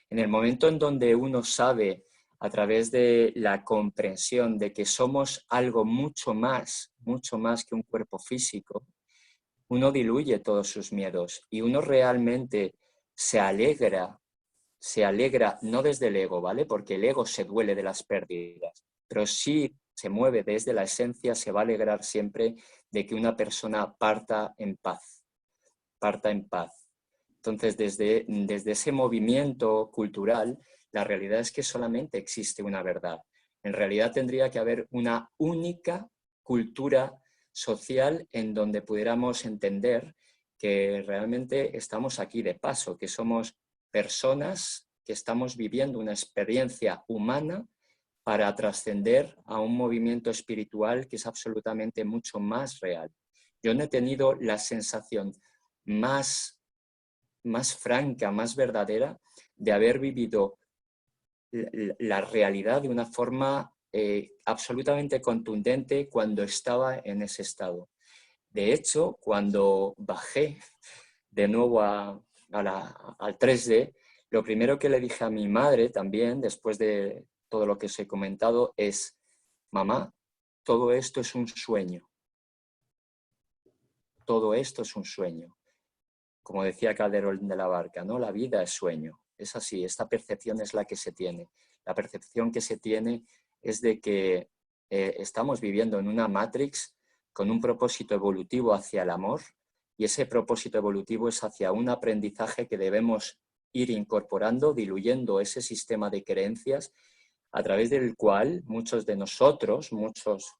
En el momento en donde uno sabe, a través de la comprensión de que somos algo mucho más que un cuerpo físico, uno diluye todos sus miedos y uno realmente se alegra no desde el ego, ¿vale? Porque el ego se duele de las pérdidas, pero sí se mueve desde la esencia, se va a alegrar siempre de que una persona parta en paz, parta en paz. Entonces, desde ese movimiento cultural, la realidad es que solamente existe una verdad. En realidad tendría que haber una única cultura social en donde pudiéramos entender que realmente estamos aquí de paso, que somos personas que estamos viviendo una experiencia humana para trascender a un movimiento espiritual que es absolutamente mucho más real. Yo no he tenido la sensación más franca, más verdadera de haber vivido la realidad de una forma absolutamente contundente cuando estaba en ese estado. De hecho, cuando bajé de nuevo al 3D, lo primero que le dije a mi madre también, después de todo lo que os he comentado, es: mamá, todo esto es un sueño. Todo esto es un sueño. Como decía Calderón de la Barca, ¿no? La vida es sueño. Es así, esta percepción es la que se tiene. La percepción que se tiene es de que estamos viviendo en una Matrix con un propósito evolutivo hacia el amor, y ese propósito evolutivo es hacia un aprendizaje que debemos ir incorporando, diluyendo ese sistema de creencias a través del cual muchos de nosotros, muchos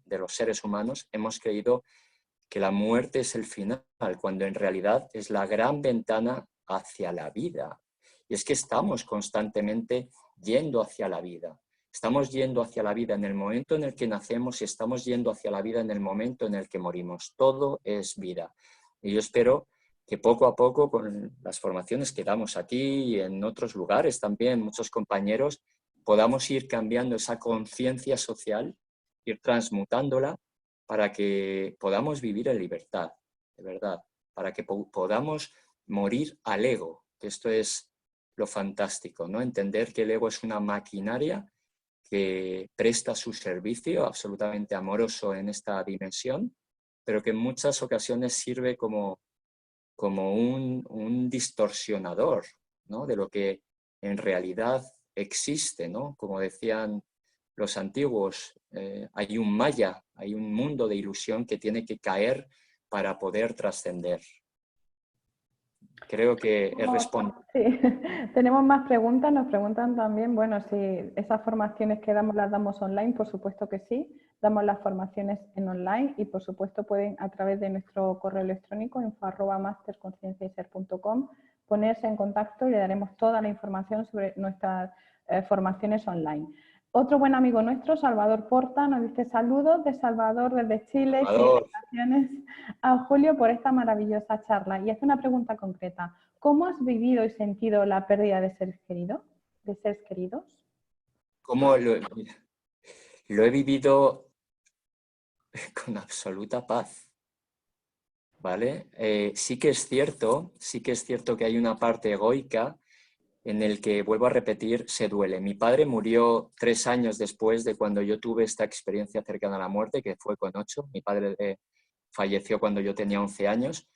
de los seres humanos, hemos creído que la muerte es el final, cuando en realidad es la gran ventana hacia la vida. Y es que estamos constantemente yendo hacia la vida. Estamos yendo hacia la vida en el momento en el que nacemos y estamos yendo hacia la vida en el momento en el que morimos. Todo es vida. Y yo espero que poco a poco, con las formaciones que damos aquí y en otros lugares también, muchos compañeros, podamos ir cambiando esa conciencia social, ir transmutándola para que podamos vivir en libertad, de verdad, para que podamos morir al ego, que esto es lo fantástico, ¿no? Entender que el ego es una maquinaria que presta su servicio absolutamente amoroso en esta dimensión, pero que en muchas ocasiones sirve como un distorsionador, ¿no? De lo que en realidad existe, ¿no? Como decían los antiguos, hay un maya, hay un mundo de ilusión que tiene que caer para poder trascender. Creo que he respondido. Sí, tenemos más preguntas. Nos preguntan también, bueno, si esas formaciones que damos las damos online, por supuesto que sí. Damos las formaciones en online y por supuesto pueden a través de nuestro correo electrónico info@masterconcienciayser.com ponerse en contacto y le daremos toda la información sobre nuestras formaciones online. Otro buen amigo nuestro, Salvador Porta, nos dice saludos de Salvador desde Chile. Salvador. Felicitaciones a Julio por esta maravillosa charla. Y hace una pregunta concreta. ¿Cómo has vivido y sentido la pérdida de seres queridos? ¿Cómo lo he vivido con absoluta paz? ¿Vale? Sí que es cierto que hay una parte egoica en el que, vuelvo a repetir, se duele. Mi padre murió 3 años después de cuando yo tuve esta experiencia cercana a la muerte, que fue con 8. Mi padre falleció cuando yo tenía 11 años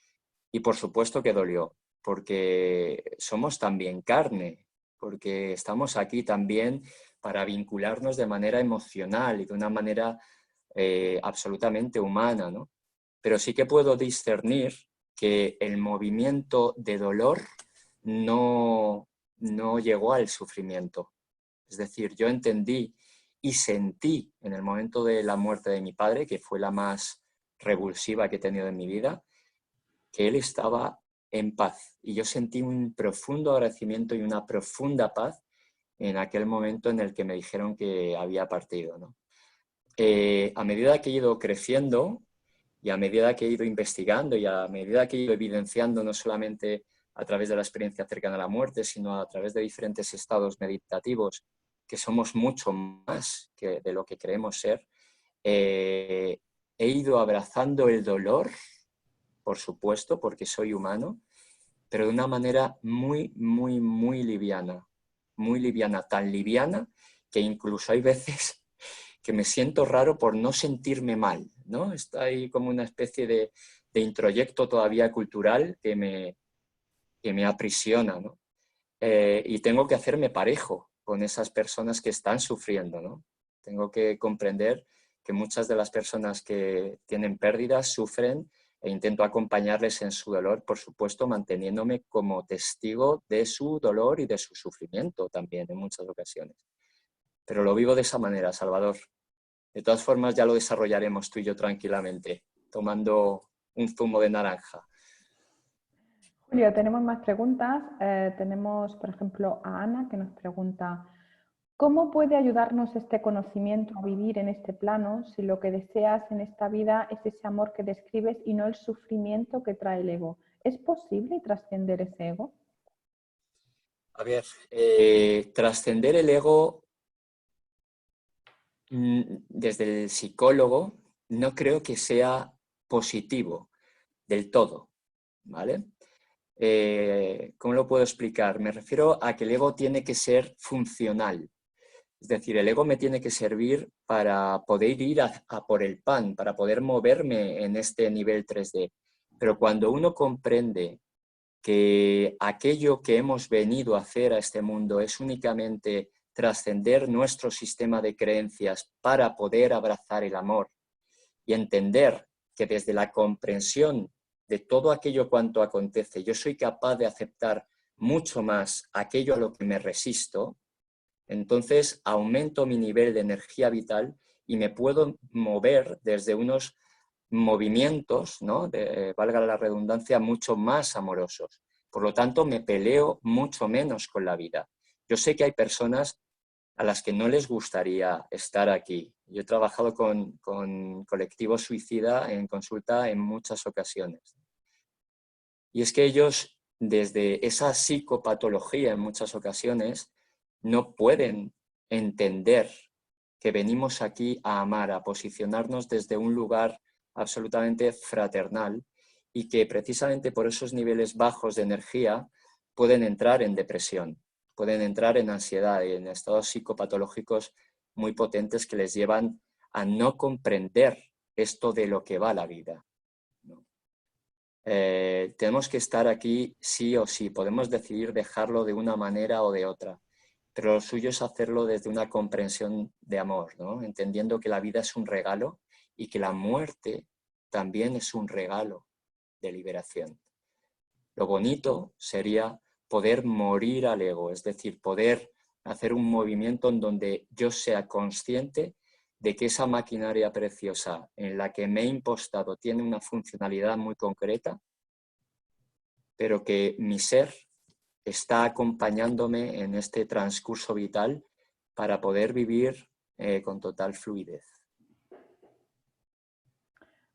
y por supuesto que dolió, porque somos también carne, porque estamos aquí también para vincularnos de manera emocional y de una manera absolutamente humana, ¿no? Pero sí que puedo discernir que el movimiento de dolor no llegó al sufrimiento. Es decir, yo entendí y sentí en el momento de la muerte de mi padre, que fue la más revulsiva que he tenido en mi vida, que él estaba en paz. Y yo sentí un profundo agradecimiento y una profunda paz en aquel momento en el que me dijeron que había partido, ¿no? A medida que he ido creciendo y a medida que he ido investigando y a medida que he ido evidenciando no solamente a través de la experiencia cercana a la muerte, sino a través de diferentes estados meditativos, que somos mucho más que de lo que creemos ser, he ido abrazando el dolor, por supuesto, porque soy humano, pero de una manera muy, muy, muy liviana, tan liviana que incluso hay veces que me siento raro por no sentirme mal, ¿no? Está ahí como una especie de introyecto todavía cultural que me aprisiona, ¿no? Y tengo que hacerme parejo con esas personas que están sufriendo, ¿no? Tengo que comprender que muchas de las personas que tienen pérdidas sufren e intento acompañarles en su dolor, por supuesto, manteniéndome como testigo de su dolor y de su sufrimiento también en muchas ocasiones. Pero lo vivo de esa manera, Salvador. De todas formas, ya lo desarrollaremos tú y yo tranquilamente, tomando un zumo de naranja. Julio, tenemos más preguntas. Tenemos, por ejemplo, a Ana que nos pregunta, ¿cómo puede ayudarnos este conocimiento a vivir en este plano si lo que deseas en esta vida es ese amor que describes y no el sufrimiento que trae el ego? ¿Es posible trascender ese ego? A ver, trascender el ego desde el psicólogo no creo que sea positivo del todo, ¿vale? ¿Cómo lo puedo explicar? Me refiero a que el ego tiene que ser funcional. Es decir, el ego me tiene que servir para poder ir a por el pan, para poder moverme en este nivel 3D. Pero cuando uno comprende que aquello que hemos venido a hacer a este mundo es únicamente trascender nuestro sistema de creencias para poder abrazar el amor y entender que desde la comprensión de todo aquello cuanto acontece, yo soy capaz de aceptar mucho más aquello a lo que me resisto, entonces aumento mi nivel de energía vital y me puedo mover desde unos movimientos, ¿no? Valga la redundancia, mucho más amorosos. Por lo tanto, me peleo mucho menos con la vida. Yo sé que hay personas a las que no les gustaría estar aquí. Yo he trabajado con colectivos suicida en consulta en muchas ocasiones. Y es que ellos, desde esa psicopatología en muchas ocasiones, no pueden entender que venimos aquí a amar, a posicionarnos desde un lugar absolutamente fraternal y que precisamente por esos niveles bajos de energía pueden entrar en depresión, pueden entrar en ansiedad y en estados psicopatológicos muy potentes que les llevan a no comprender esto de lo que va la vida, ¿no? Tenemos que estar aquí sí o sí, podemos decidir dejarlo de una manera o de otra, pero lo suyo es hacerlo desde una comprensión de amor, ¿no? Entendiendo que la vida es un regalo y que la muerte también es un regalo de liberación. Lo bonito sería poder morir al ego, es decir, poder hacer un movimiento en donde yo sea consciente de que esa maquinaria preciosa en la que me he impostado tiene una funcionalidad muy concreta, pero que mi ser está acompañándome en este transcurso vital para poder vivir con total fluidez.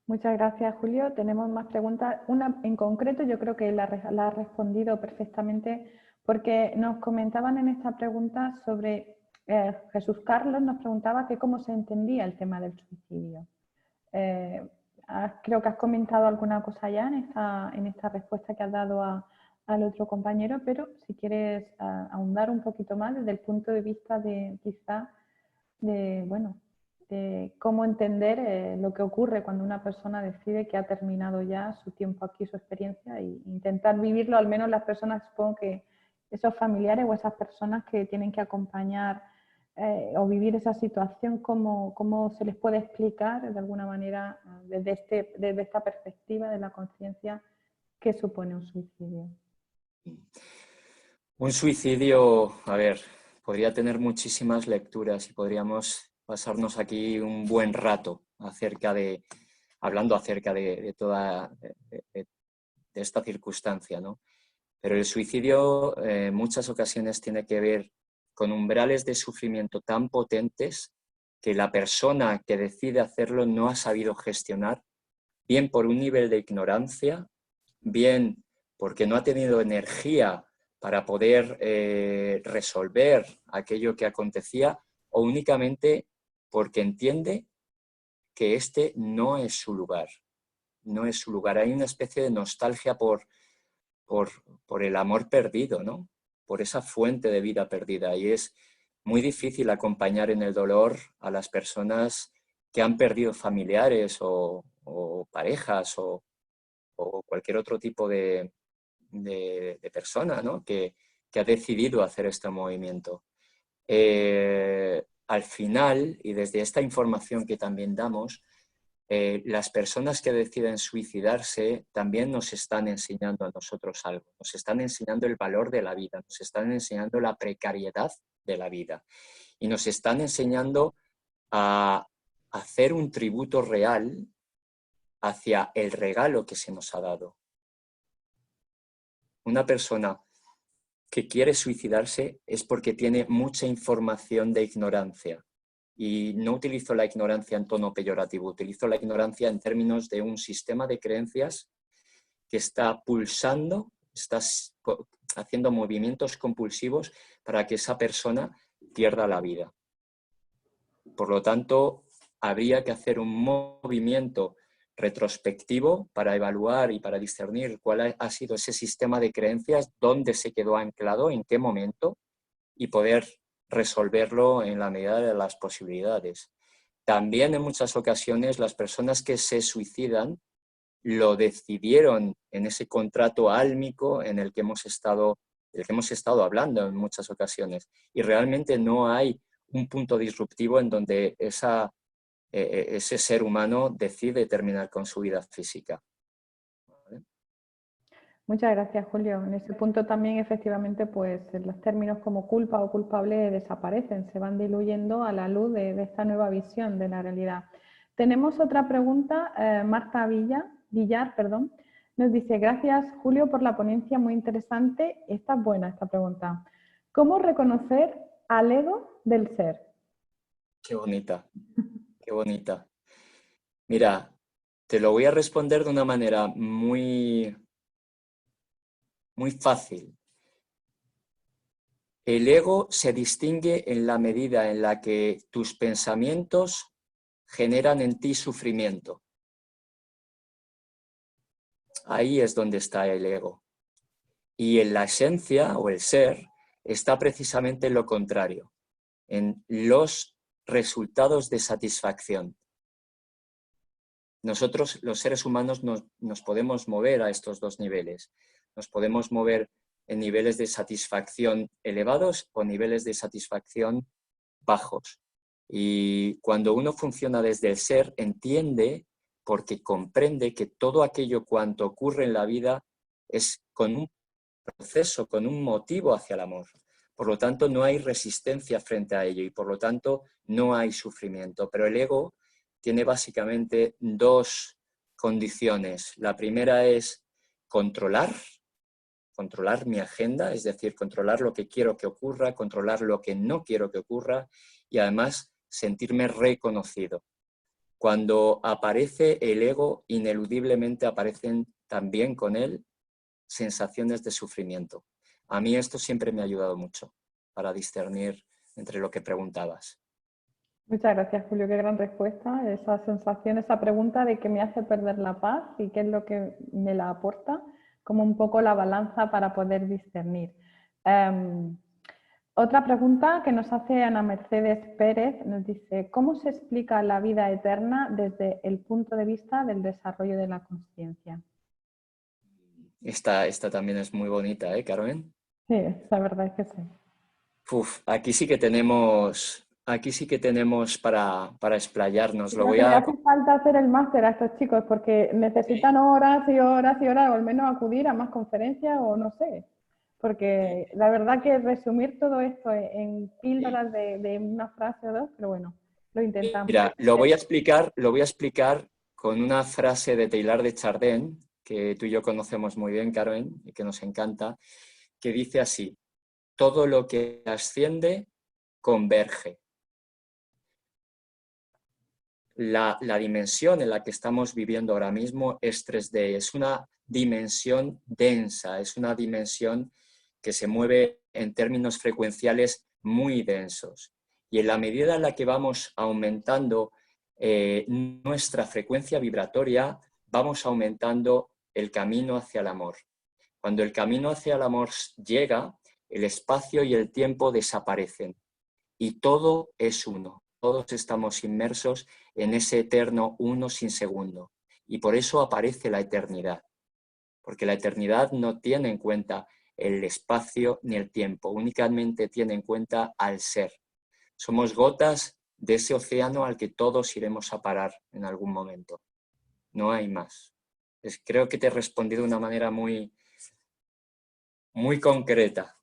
Muchas gracias, Julio. Tenemos más preguntas. Una en concreto, yo creo que la ha respondido perfectamente porque nos comentaban en esta pregunta sobre Jesús Carlos nos preguntaba que cómo se entendía el tema del suicidio. Creo que has comentado alguna cosa ya en esta respuesta que has dado al otro compañero, pero si quieres ahondar un poquito más desde el punto de vista de quizá de, bueno, de cómo entender lo que ocurre cuando una persona decide que ha terminado ya su tiempo aquí, su experiencia, e intentar vivirlo, al menos las personas, supongo que esos familiares o esas personas que tienen que acompañar o vivir esa situación, cómo se les puede explicar de alguna manera desde esta perspectiva de la conciencia qué supone un suicidio. Un suicidio, a ver, podría tener muchísimas lecturas y podríamos pasarnos aquí un buen rato hablando acerca de toda de esta circunstancia, ¿no? Pero el suicidio en muchas ocasiones tiene que ver con umbrales de sufrimiento tan potentes que la persona que decide hacerlo no ha sabido gestionar, bien por un nivel de ignorancia, bien porque no ha tenido energía para poder resolver aquello que acontecía, o únicamente porque entiende que este no es su lugar. No es su lugar. Hay una especie de nostalgia por el amor perdido, ¿no? Por esa fuente de vida perdida. Y es muy difícil acompañar en el dolor a las personas que han perdido familiares o parejas o cualquier otro tipo de persona, ¿no? que ha decidido hacer este movimiento. Al final, y desde esta información que también damos, las personas que deciden suicidarse también nos están enseñando a nosotros algo, nos están enseñando el valor de la vida, nos están enseñando la precariedad de la vida y nos están enseñando a hacer un tributo real hacia el regalo que se nos ha dado. Una persona que quiere suicidarse es porque tiene mucha información de ignorancia. Y no utilizo la ignorancia en tono peyorativo, utilizo la ignorancia en términos de un sistema de creencias que está pulsando, está haciendo movimientos compulsivos para que esa persona pierda la vida. Por lo tanto, habría que hacer un movimiento retrospectivo para evaluar y para discernir cuál ha sido ese sistema de creencias, dónde se quedó anclado, en qué momento, y poder resolverlo en la medida de las posibilidades. También en muchas ocasiones las personas que se suicidan lo decidieron en ese contrato álmico en el que hemos estado hablando en muchas ocasiones. Y realmente no hay un punto disruptivo en donde ese ser humano decide terminar con su vida física. ¿Vale? Muchas gracias, Julio. En ese punto también, efectivamente, pues los términos como culpa o culpable desaparecen, se van diluyendo a la luz de esta nueva visión de la realidad. Tenemos otra pregunta, Marta Villar, nos dice: gracias, Julio, por la ponencia, muy interesante. Está buena esta pregunta. ¿Cómo reconocer al ego del ser? Qué bonita, qué bonita. Mira, te lo voy a responder de una manera muy fácil. El ego se distingue en la medida en la que tus pensamientos generan en ti sufrimiento. Ahí es donde está el ego. Y en la esencia o el ser está precisamente lo contrario, en los resultados de satisfacción. Nosotros, los seres humanos, nos podemos mover a estos dos niveles. Nos podemos mover en niveles de satisfacción elevados o niveles de satisfacción bajos. Y cuando uno funciona desde el ser, entiende, porque comprende que todo aquello cuanto ocurre en la vida es con un proceso, con un motivo hacia el amor. Por lo tanto, no hay resistencia frente a ello y por lo tanto no hay sufrimiento. Pero el ego tiene básicamente dos condiciones. La primera es controlar mi agenda, es decir, controlar lo que quiero que ocurra, controlar lo que no quiero que ocurra y además sentirme reconocido. Cuando aparece el ego, ineludiblemente aparecen también con él sensaciones de sufrimiento. A mí esto siempre me ha ayudado mucho para discernir entre lo que preguntabas. Muchas gracias, Julio. Qué gran respuesta. Esa sensación, esa pregunta de que me hace perder la paz y qué es lo que me la aporta, como un poco la balanza para poder discernir. Otra pregunta que nos hace Ana Mercedes Pérez nos dice: ¿cómo se explica la vida eterna desde el punto de vista del desarrollo de la consciencia? Esta también es muy bonita, ¿eh, Carmen? Sí, la verdad es que sí. Uf, aquí sí que tenemos para explayarnos. Lo Creo voy que le a... hace falta hacer el máster a estos chicos porque necesitan horas y horas y horas, o al menos acudir a más conferencias o no sé. Porque la verdad que resumir todo esto en píldoras de una frase o dos, pero bueno, lo intentamos. Mira, lo voy a explicar con una frase de Teilhard de Chardin, que tú y yo conocemos muy bien, Carmen, y que nos encanta, que dice así: todo lo que asciende converge. La dimensión en la que estamos viviendo ahora mismo es 3D, es una dimensión densa, es una dimensión que se mueve en términos frecuenciales muy densos. Y en la medida en la que vamos aumentando nuestra frecuencia vibratoria, vamos aumentando el camino hacia el amor. Cuando el camino hacia el amor llega, el espacio y el tiempo desaparecen y todo es uno. Todos estamos inmersos en ese eterno uno sin segundo. Y por eso aparece la eternidad. Porque la eternidad no tiene en cuenta el espacio ni el tiempo, únicamente tiene en cuenta al ser. Somos gotas de ese océano al que todos iremos a parar en algún momento. No hay más. Creo que te he respondido de una manera muy, muy concreta,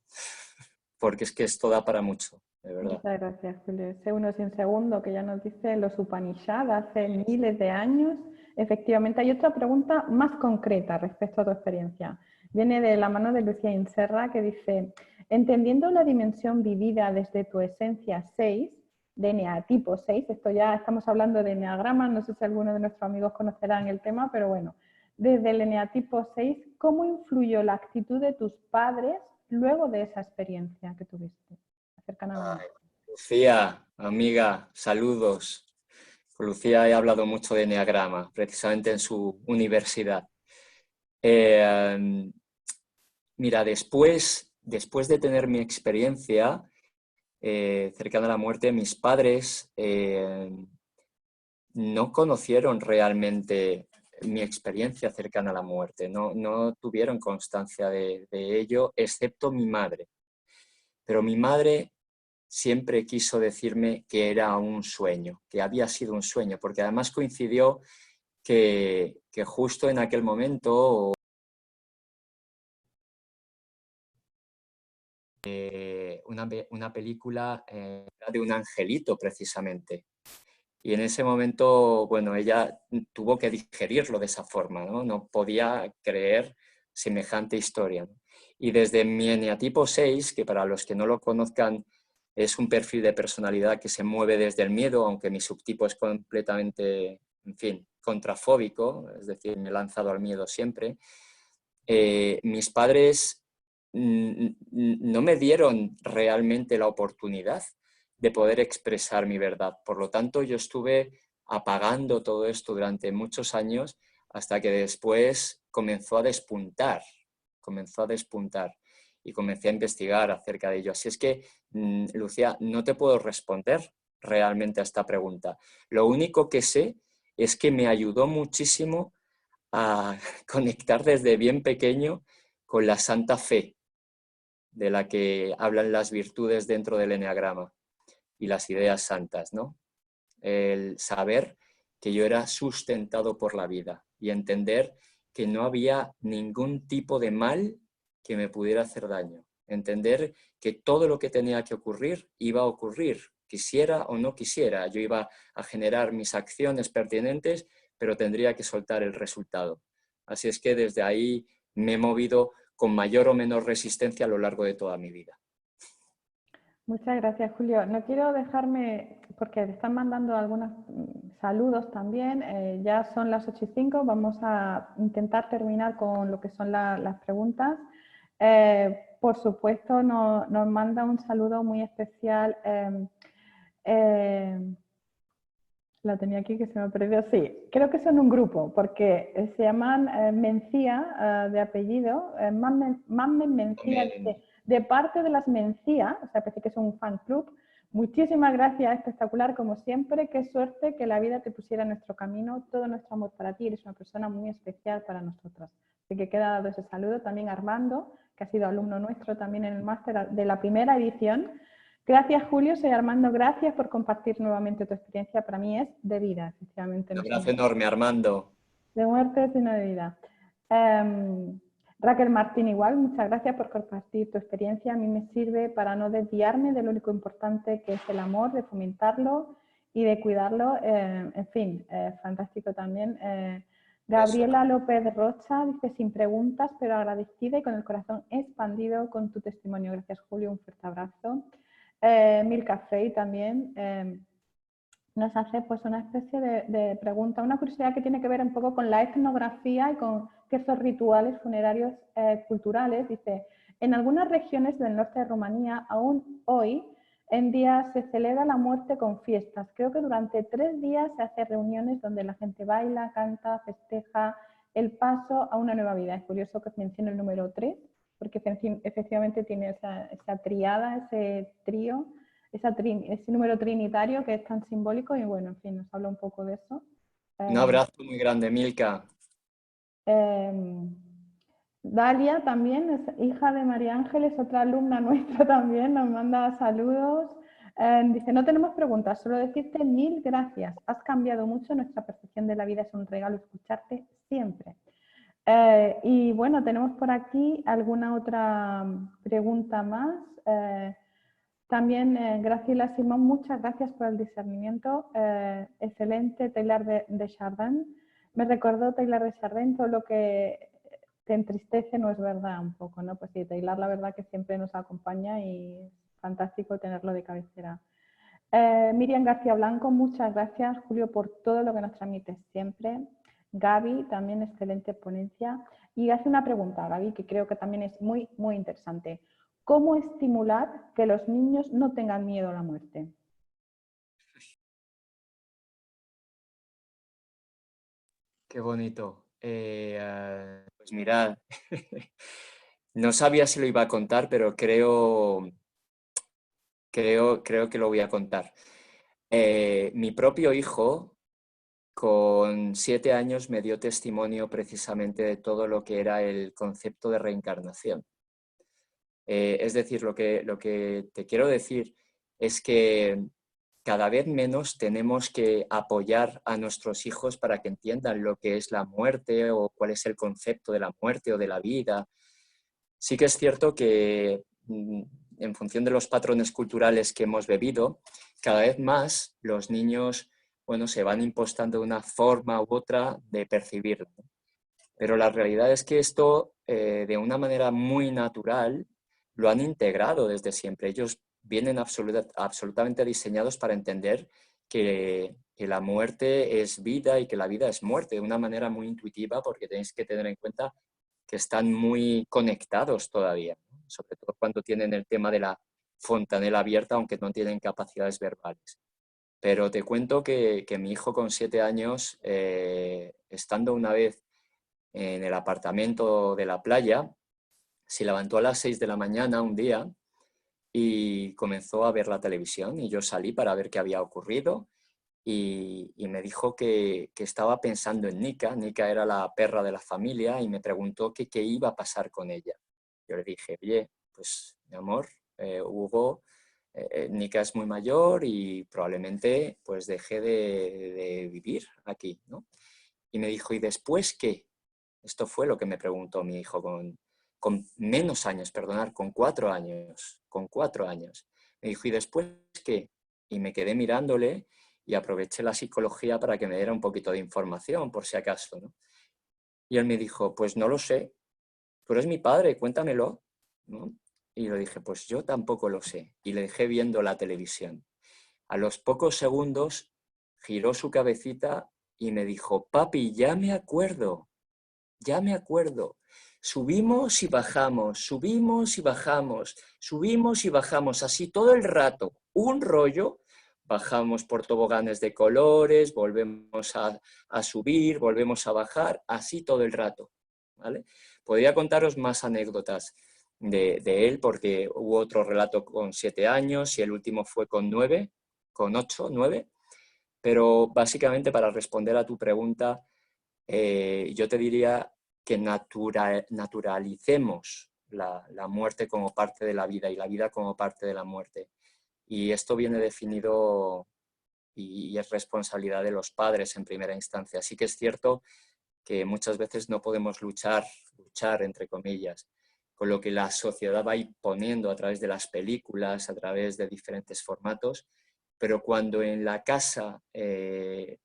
porque es que esto da para mucho, de verdad. Muchas gracias, Julio. Ese uno sin segundo que ya nos dice los Upanishads hace miles de años. Efectivamente, hay otra pregunta más concreta respecto a tu experiencia. Viene de la mano de Lucía Inserra, que dice: entendiendo la dimensión vivida desde tu esencia 6, de eneatipo 6, esto ya estamos hablando de eneagramas, no sé si alguno de nuestros amigos conocerán el tema, pero bueno, desde el eneatipo 6, ¿cómo influyó la actitud de tus padres luego de esa experiencia que tuviste cercana a la muerte? Lucía, amiga, saludos. Con Lucía he hablado mucho de eneagrama, precisamente en su universidad. Eh, Mira, después de tener mi experiencia cercana a la muerte, mis padres no conocieron realmente mi experiencia cercana a la muerte, no tuvieron constancia de ello, excepto mi madre. Pero mi madre siempre quiso decirme que era un sueño, que había sido un sueño, porque además coincidió que justo en aquel momento una película de un angelito precisamente. Y en ese momento, bueno, ella tuvo que digerirlo de esa forma, ¿no? No podía creer semejante historia, ¿no? Y desde mi eneatipo 6, que para los que no lo conozcan es un perfil de personalidad que se mueve desde el miedo, aunque mi subtipo es completamente, en fin, contrafóbico, es decir, me he lanzado al miedo siempre, mis padres no me dieron realmente la oportunidad de poder expresar mi verdad. Por lo tanto, yo estuve apagando todo esto durante muchos años hasta que después comenzó a despuntar y comencé a investigar acerca de ello. Así es que, Lucía, no te puedo responder realmente a esta pregunta. Lo único que sé es que me ayudó muchísimo a conectar desde bien pequeño con la santa fe de la que hablan las virtudes dentro del eneagrama y las ideas santas, ¿no? El saber que yo era sustentado por la vida y entender que no había ningún tipo de mal que me pudiera hacer daño. Entender que todo lo que tenía que ocurrir iba a ocurrir, quisiera o no quisiera. Yo iba a generar mis acciones pertinentes, pero tendría que soltar el resultado. Así es que desde ahí me he movido con mayor o menor resistencia a lo largo de toda mi vida. Muchas gracias, Julio. No quiero dejarme, porque te están mandando algunos saludos también. Ya son las 8:05, vamos a intentar terminar con lo que son las preguntas. por supuesto, nos manda un saludo muy especial. La tenía aquí que se me perdió. Sí, creo que son un grupo, porque se llaman Mencía, de apellido, Mamen Mencía, de parte de las Mencía, o sea, parece que es un fan club. Muchísimas gracias, espectacular como siempre, qué suerte que la vida te pusiera en nuestro camino, todo nuestro amor para ti, eres una persona muy especial para nosotros. Así que queda dado ese saludo. También Armando, que ha sido alumno nuestro también en el máster de la primera edición. Gracias, Julio. Soy Armando. Gracias por compartir nuevamente tu experiencia. Para mí es de vida, efectivamente. Un abrazo enorme, Armando. De muerte, sino de vida. Raquel Martín, igual, muchas gracias por compartir tu experiencia. A mí me sirve para no desviarme de lo único importante que es el amor, de fomentarlo y de cuidarlo. En fin, fantástico también. Gabriela López Rocha dice, sin preguntas, pero agradecida y con el corazón expandido con tu testimonio. Gracias, Julio. Un fuerte abrazo. Milka Frey también nos hace pues una especie de pregunta, una curiosidad que tiene que ver un poco con la etnografía y con estos rituales funerarios culturales. Dice, en algunas regiones del norte de Rumanía aún hoy en día se celebra la muerte con fiestas. Creo que durante 3 días se hacen reuniones donde la gente baila, canta, festeja el paso a una nueva vida. Es curioso que mencione el número 3, porque efectivamente tiene esa triada, ese trío, ese número trinitario que es tan simbólico y bueno, en fin, nos habla un poco de eso. Un abrazo muy grande, Milka. Dalia también, es hija de María Ángeles, otra alumna nuestra también, nos manda saludos. Dice, no tenemos preguntas, solo decirte 1000 gracias. Has cambiado mucho nuestra percepción de la vida, es un regalo escucharte siempre. Y bueno, tenemos por aquí alguna otra pregunta más. También Graciela Simón, muchas gracias por el discernimiento. Excelente, Taylor de Chardin. Me recordó Taylor de Chardin, todo lo que te entristece no es verdad un poco, ¿no? Pues sí, Taylor la verdad que siempre nos acompaña y es fantástico tenerlo de cabecera. Miriam García Blanco, muchas gracias, Julio, por todo lo que nos transmites siempre. Gaby, también excelente ponencia. Y hace una pregunta, Gaby, que creo que también es muy, muy interesante. ¿Cómo estimular que los niños no tengan miedo a la muerte? Qué bonito. Pues mirad, no sabía si lo iba a contar, pero creo que lo voy a contar. Mi propio hijo, con 7 años, me dio testimonio precisamente de todo lo que era el concepto de reencarnación. Es decir, lo que te quiero decir es que cada vez menos tenemos que apoyar a nuestros hijos para que entiendan lo que es la muerte o cuál es el concepto de la muerte o de la vida. Sí que es cierto que en función de los patrones culturales que hemos bebido, cada vez más los niños, bueno, se van impostando una forma u otra de percibirlo. Pero la realidad es que esto, de una manera muy natural, lo han integrado desde siempre. Ellos vienen absolutamente diseñados para entender que la muerte es vida y que la vida es muerte, de una manera muy intuitiva, porque tenéis que tener en cuenta que están muy conectados todavía, ¿no? Sobre todo cuando tienen el tema de la fontanela abierta, aunque no tienen capacidades verbales. Pero te cuento que mi hijo con 7 años, estando una vez en el apartamento de la playa, se levantó a las 6 de la mañana un día y comenzó a ver la televisión y yo salí para ver qué había ocurrido y me dijo que estaba pensando en Nika. Nika era la perra de la familia y me preguntó que qué iba a pasar con ella. Yo le dije, oye, pues mi amor, Hugo, Nika es muy mayor y probablemente pues deje de vivir aquí, ¿no? Y me dijo, ¿y después qué? Esto fue lo que me preguntó mi hijo con menos años, perdonar, con 4 años. Con 4 años. Me dijo, ¿y después qué? Y me quedé mirándole y aproveché la psicología para que me diera un poquito de información, por si acaso, ¿no? Y él me dijo, pues no lo sé, tú eres mi padre, cuéntamelo, ¿no? Y le dije, pues yo tampoco lo sé. Y le dejé viendo la televisión. A los pocos segundos giró su cabecita y me dijo, papi, ya me acuerdo. Ya me acuerdo. subimos y bajamos, subimos y bajamos, subimos y bajamos, así todo el rato, un rollo. Bajamos por toboganes de colores, volvemos a subir, volvemos a bajar, así todo el rato, ¿vale? Podría contaros más anécdotas de él, porque hubo otro relato con 7 años y el último fue con 9, con 8, 9, pero básicamente para responder a tu pregunta, yo te diría que naturalicemos la muerte como parte de la vida y la vida como parte de la muerte. Y esto viene definido y es responsabilidad de los padres en primera instancia. Sí que es cierto que muchas veces no podemos luchar entre comillas, con lo que la sociedad va imponiendo a través de las películas, a través de diferentes formatos, pero cuando en la casa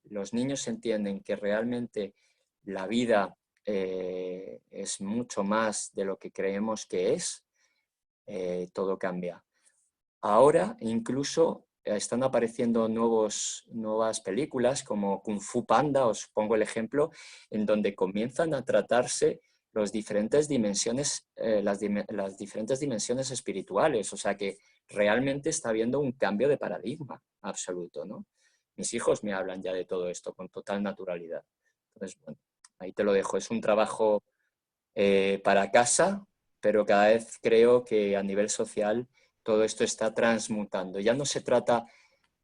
los niños entienden que realmente la vida es mucho más de lo que creemos que es, todo cambia. Ahora incluso están apareciendo nuevas películas como Kung Fu Panda, os pongo el ejemplo, en donde comienzan a tratarse las diferentes dimensiones espirituales. O sea que realmente está habiendo un cambio de paradigma absoluto, ¿no? Mis hijos me hablan ya de todo esto con total naturalidad. Entonces, bueno, ahí te lo dejo. Es un trabajo para casa, pero cada vez creo que a nivel social todo esto está transmutando. Ya no se trata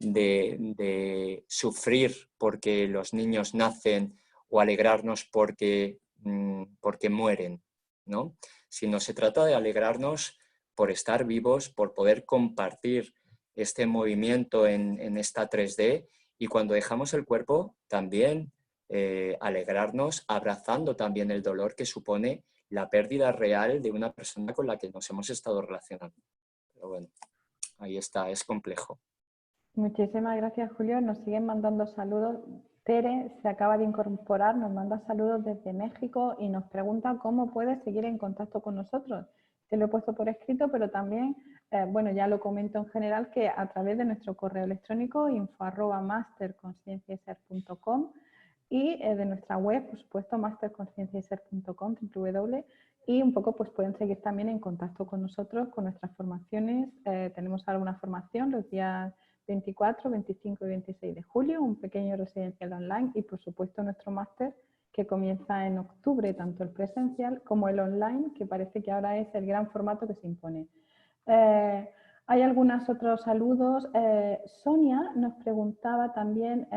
de sufrir porque los niños nacen o alegrarnos porque mueren, ¿no? Sino se trata de alegrarnos por estar vivos, por poder compartir este movimiento en esta 3D, y cuando dejamos el cuerpo también alegrarnos abrazando también el dolor que supone la pérdida real de una persona con la que nos hemos estado relacionando. Pero bueno, ahí está, es complejo. Muchísimas gracias, Julio. Nos siguen mandando saludos. Tere se acaba de incorporar, nos manda saludos desde México y nos pregunta cómo puede seguir en contacto con nosotros. Te lo he puesto por escrito, pero también, bueno, ya lo comento en general, que a través de nuestro correo electrónico info@masterconcienciaser.com y de nuestra web, por supuesto, masterconcienciaser.com, y un poco pues pueden seguir también en contacto con nosotros, con nuestras formaciones. Tenemos alguna formación los días 24, 25 y 26 de julio, un pequeño residencial online y por supuesto nuestro máster que comienza en octubre, tanto el presencial como el online, que parece que ahora es el gran formato que se impone. Hay algunos otros saludos. Sonia nos preguntaba también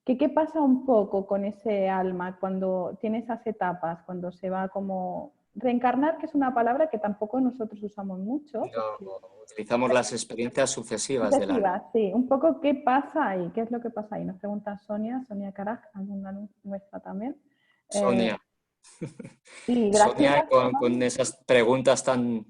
que qué pasa un poco con ese alma cuando tiene esas etapas, cuando se va como reencarnar, que es una palabra que tampoco nosotros usamos mucho. No, utilizamos las experiencias sucesivas del alma. Sí, un poco qué pasa ahí, qué es lo que pasa ahí. Nos pregunta Sonia Caraj, alumna nuestra también. Sonia. Sí, Sonia Graciela. con esas preguntas tan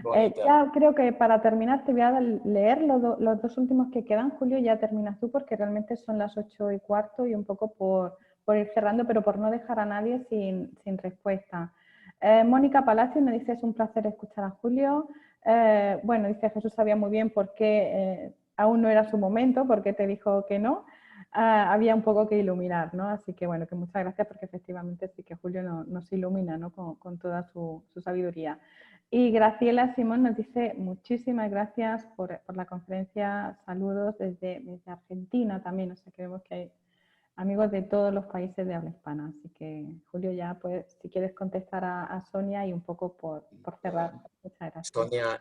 bonitas. Ya creo que para terminar te voy a leer los dos últimos que quedan. Julio, ya terminas tú porque realmente son las 8:15 y un poco por ir cerrando, pero por no dejar a nadie sin respuesta. Mónica Palacio me dice: es un placer escuchar a Julio. Bueno, dice: Jesús sabía muy bien por qué aún no era su momento, por qué te dijo que no. Había un poco que iluminar, ¿no? Así que bueno, que muchas gracias porque efectivamente sí que Julio nos ilumina, ¿no? con toda su sabiduría. Y Graciela Simón nos dice: muchísimas gracias por la conferencia, saludos desde Argentina también, o sea que vemos que hay amigos de todos los países de habla hispana. Así que Julio, ya pues si quieres contestar a Sonia y un poco por cerrar. Muchas gracias. Sonia,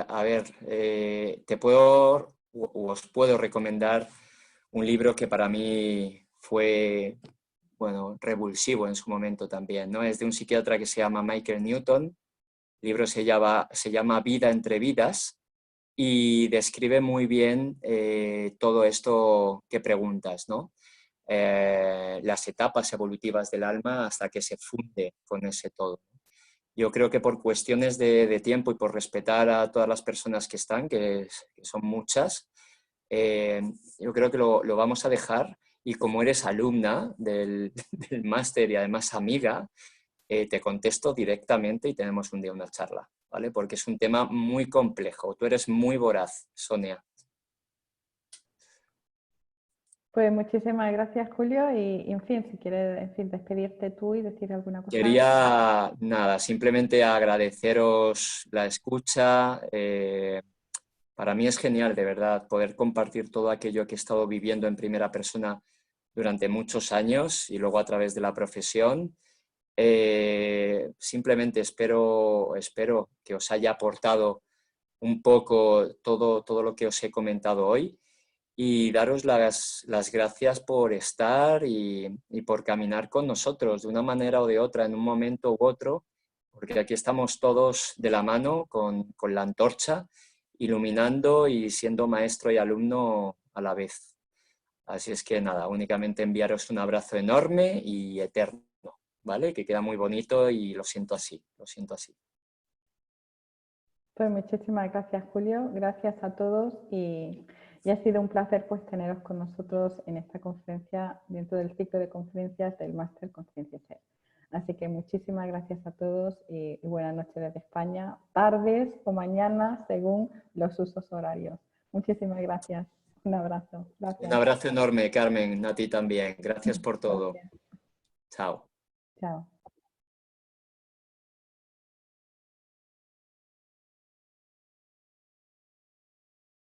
a ver, te puedo o os puedo recomendar un libro que para mí fue, bueno, revulsivo en su momento también, ¿no? Es de un psiquiatra que se llama Michael Newton. El libro se llama Vida entre vidas y describe muy bien todo esto que preguntas, ¿no? Las etapas evolutivas del alma hasta que se funde con ese todo. Yo creo que por cuestiones de tiempo y por respetar a todas las personas que están, que son muchas, yo creo que lo vamos a dejar. Y como eres alumna del máster y además amiga, te contesto directamente y tenemos un día una charla, ¿vale? Porque es un tema muy complejo. Tú eres muy voraz, Sonia. Pues muchísimas gracias, Julio, y en fin, si quieres, en fin, despedirte tú y decir alguna cosa. Quería, nada, simplemente agradeceros la escucha. Para mí es genial, de verdad, poder compartir todo aquello que he estado viviendo en primera persona durante muchos años y luego a través de la profesión. Simplemente espero que os haya aportado un poco todo lo que os he comentado hoy y daros las gracias por estar y por caminar con nosotros de una manera o de otra, en un momento u otro, porque aquí estamos todos de la mano con la antorcha, iluminando y siendo maestro y alumno a la vez. Así es que nada, únicamente enviaros un abrazo enorme y eterno, ¿vale? Que queda muy bonito y lo siento así, lo siento así. Pues muchísimas gracias, Julio. Gracias a todos y ha sido un placer pues teneros con nosotros en esta conferencia, dentro del ciclo de conferencias del Máster Conciencia Ser. Así que muchísimas gracias a todos y buenas noches desde España, tardes o mañanas según los usos horarios. Muchísimas gracias. Un abrazo. Gracias. Un abrazo enorme, Carmen, a ti también. Gracias por todo. Gracias. Chao. Chao.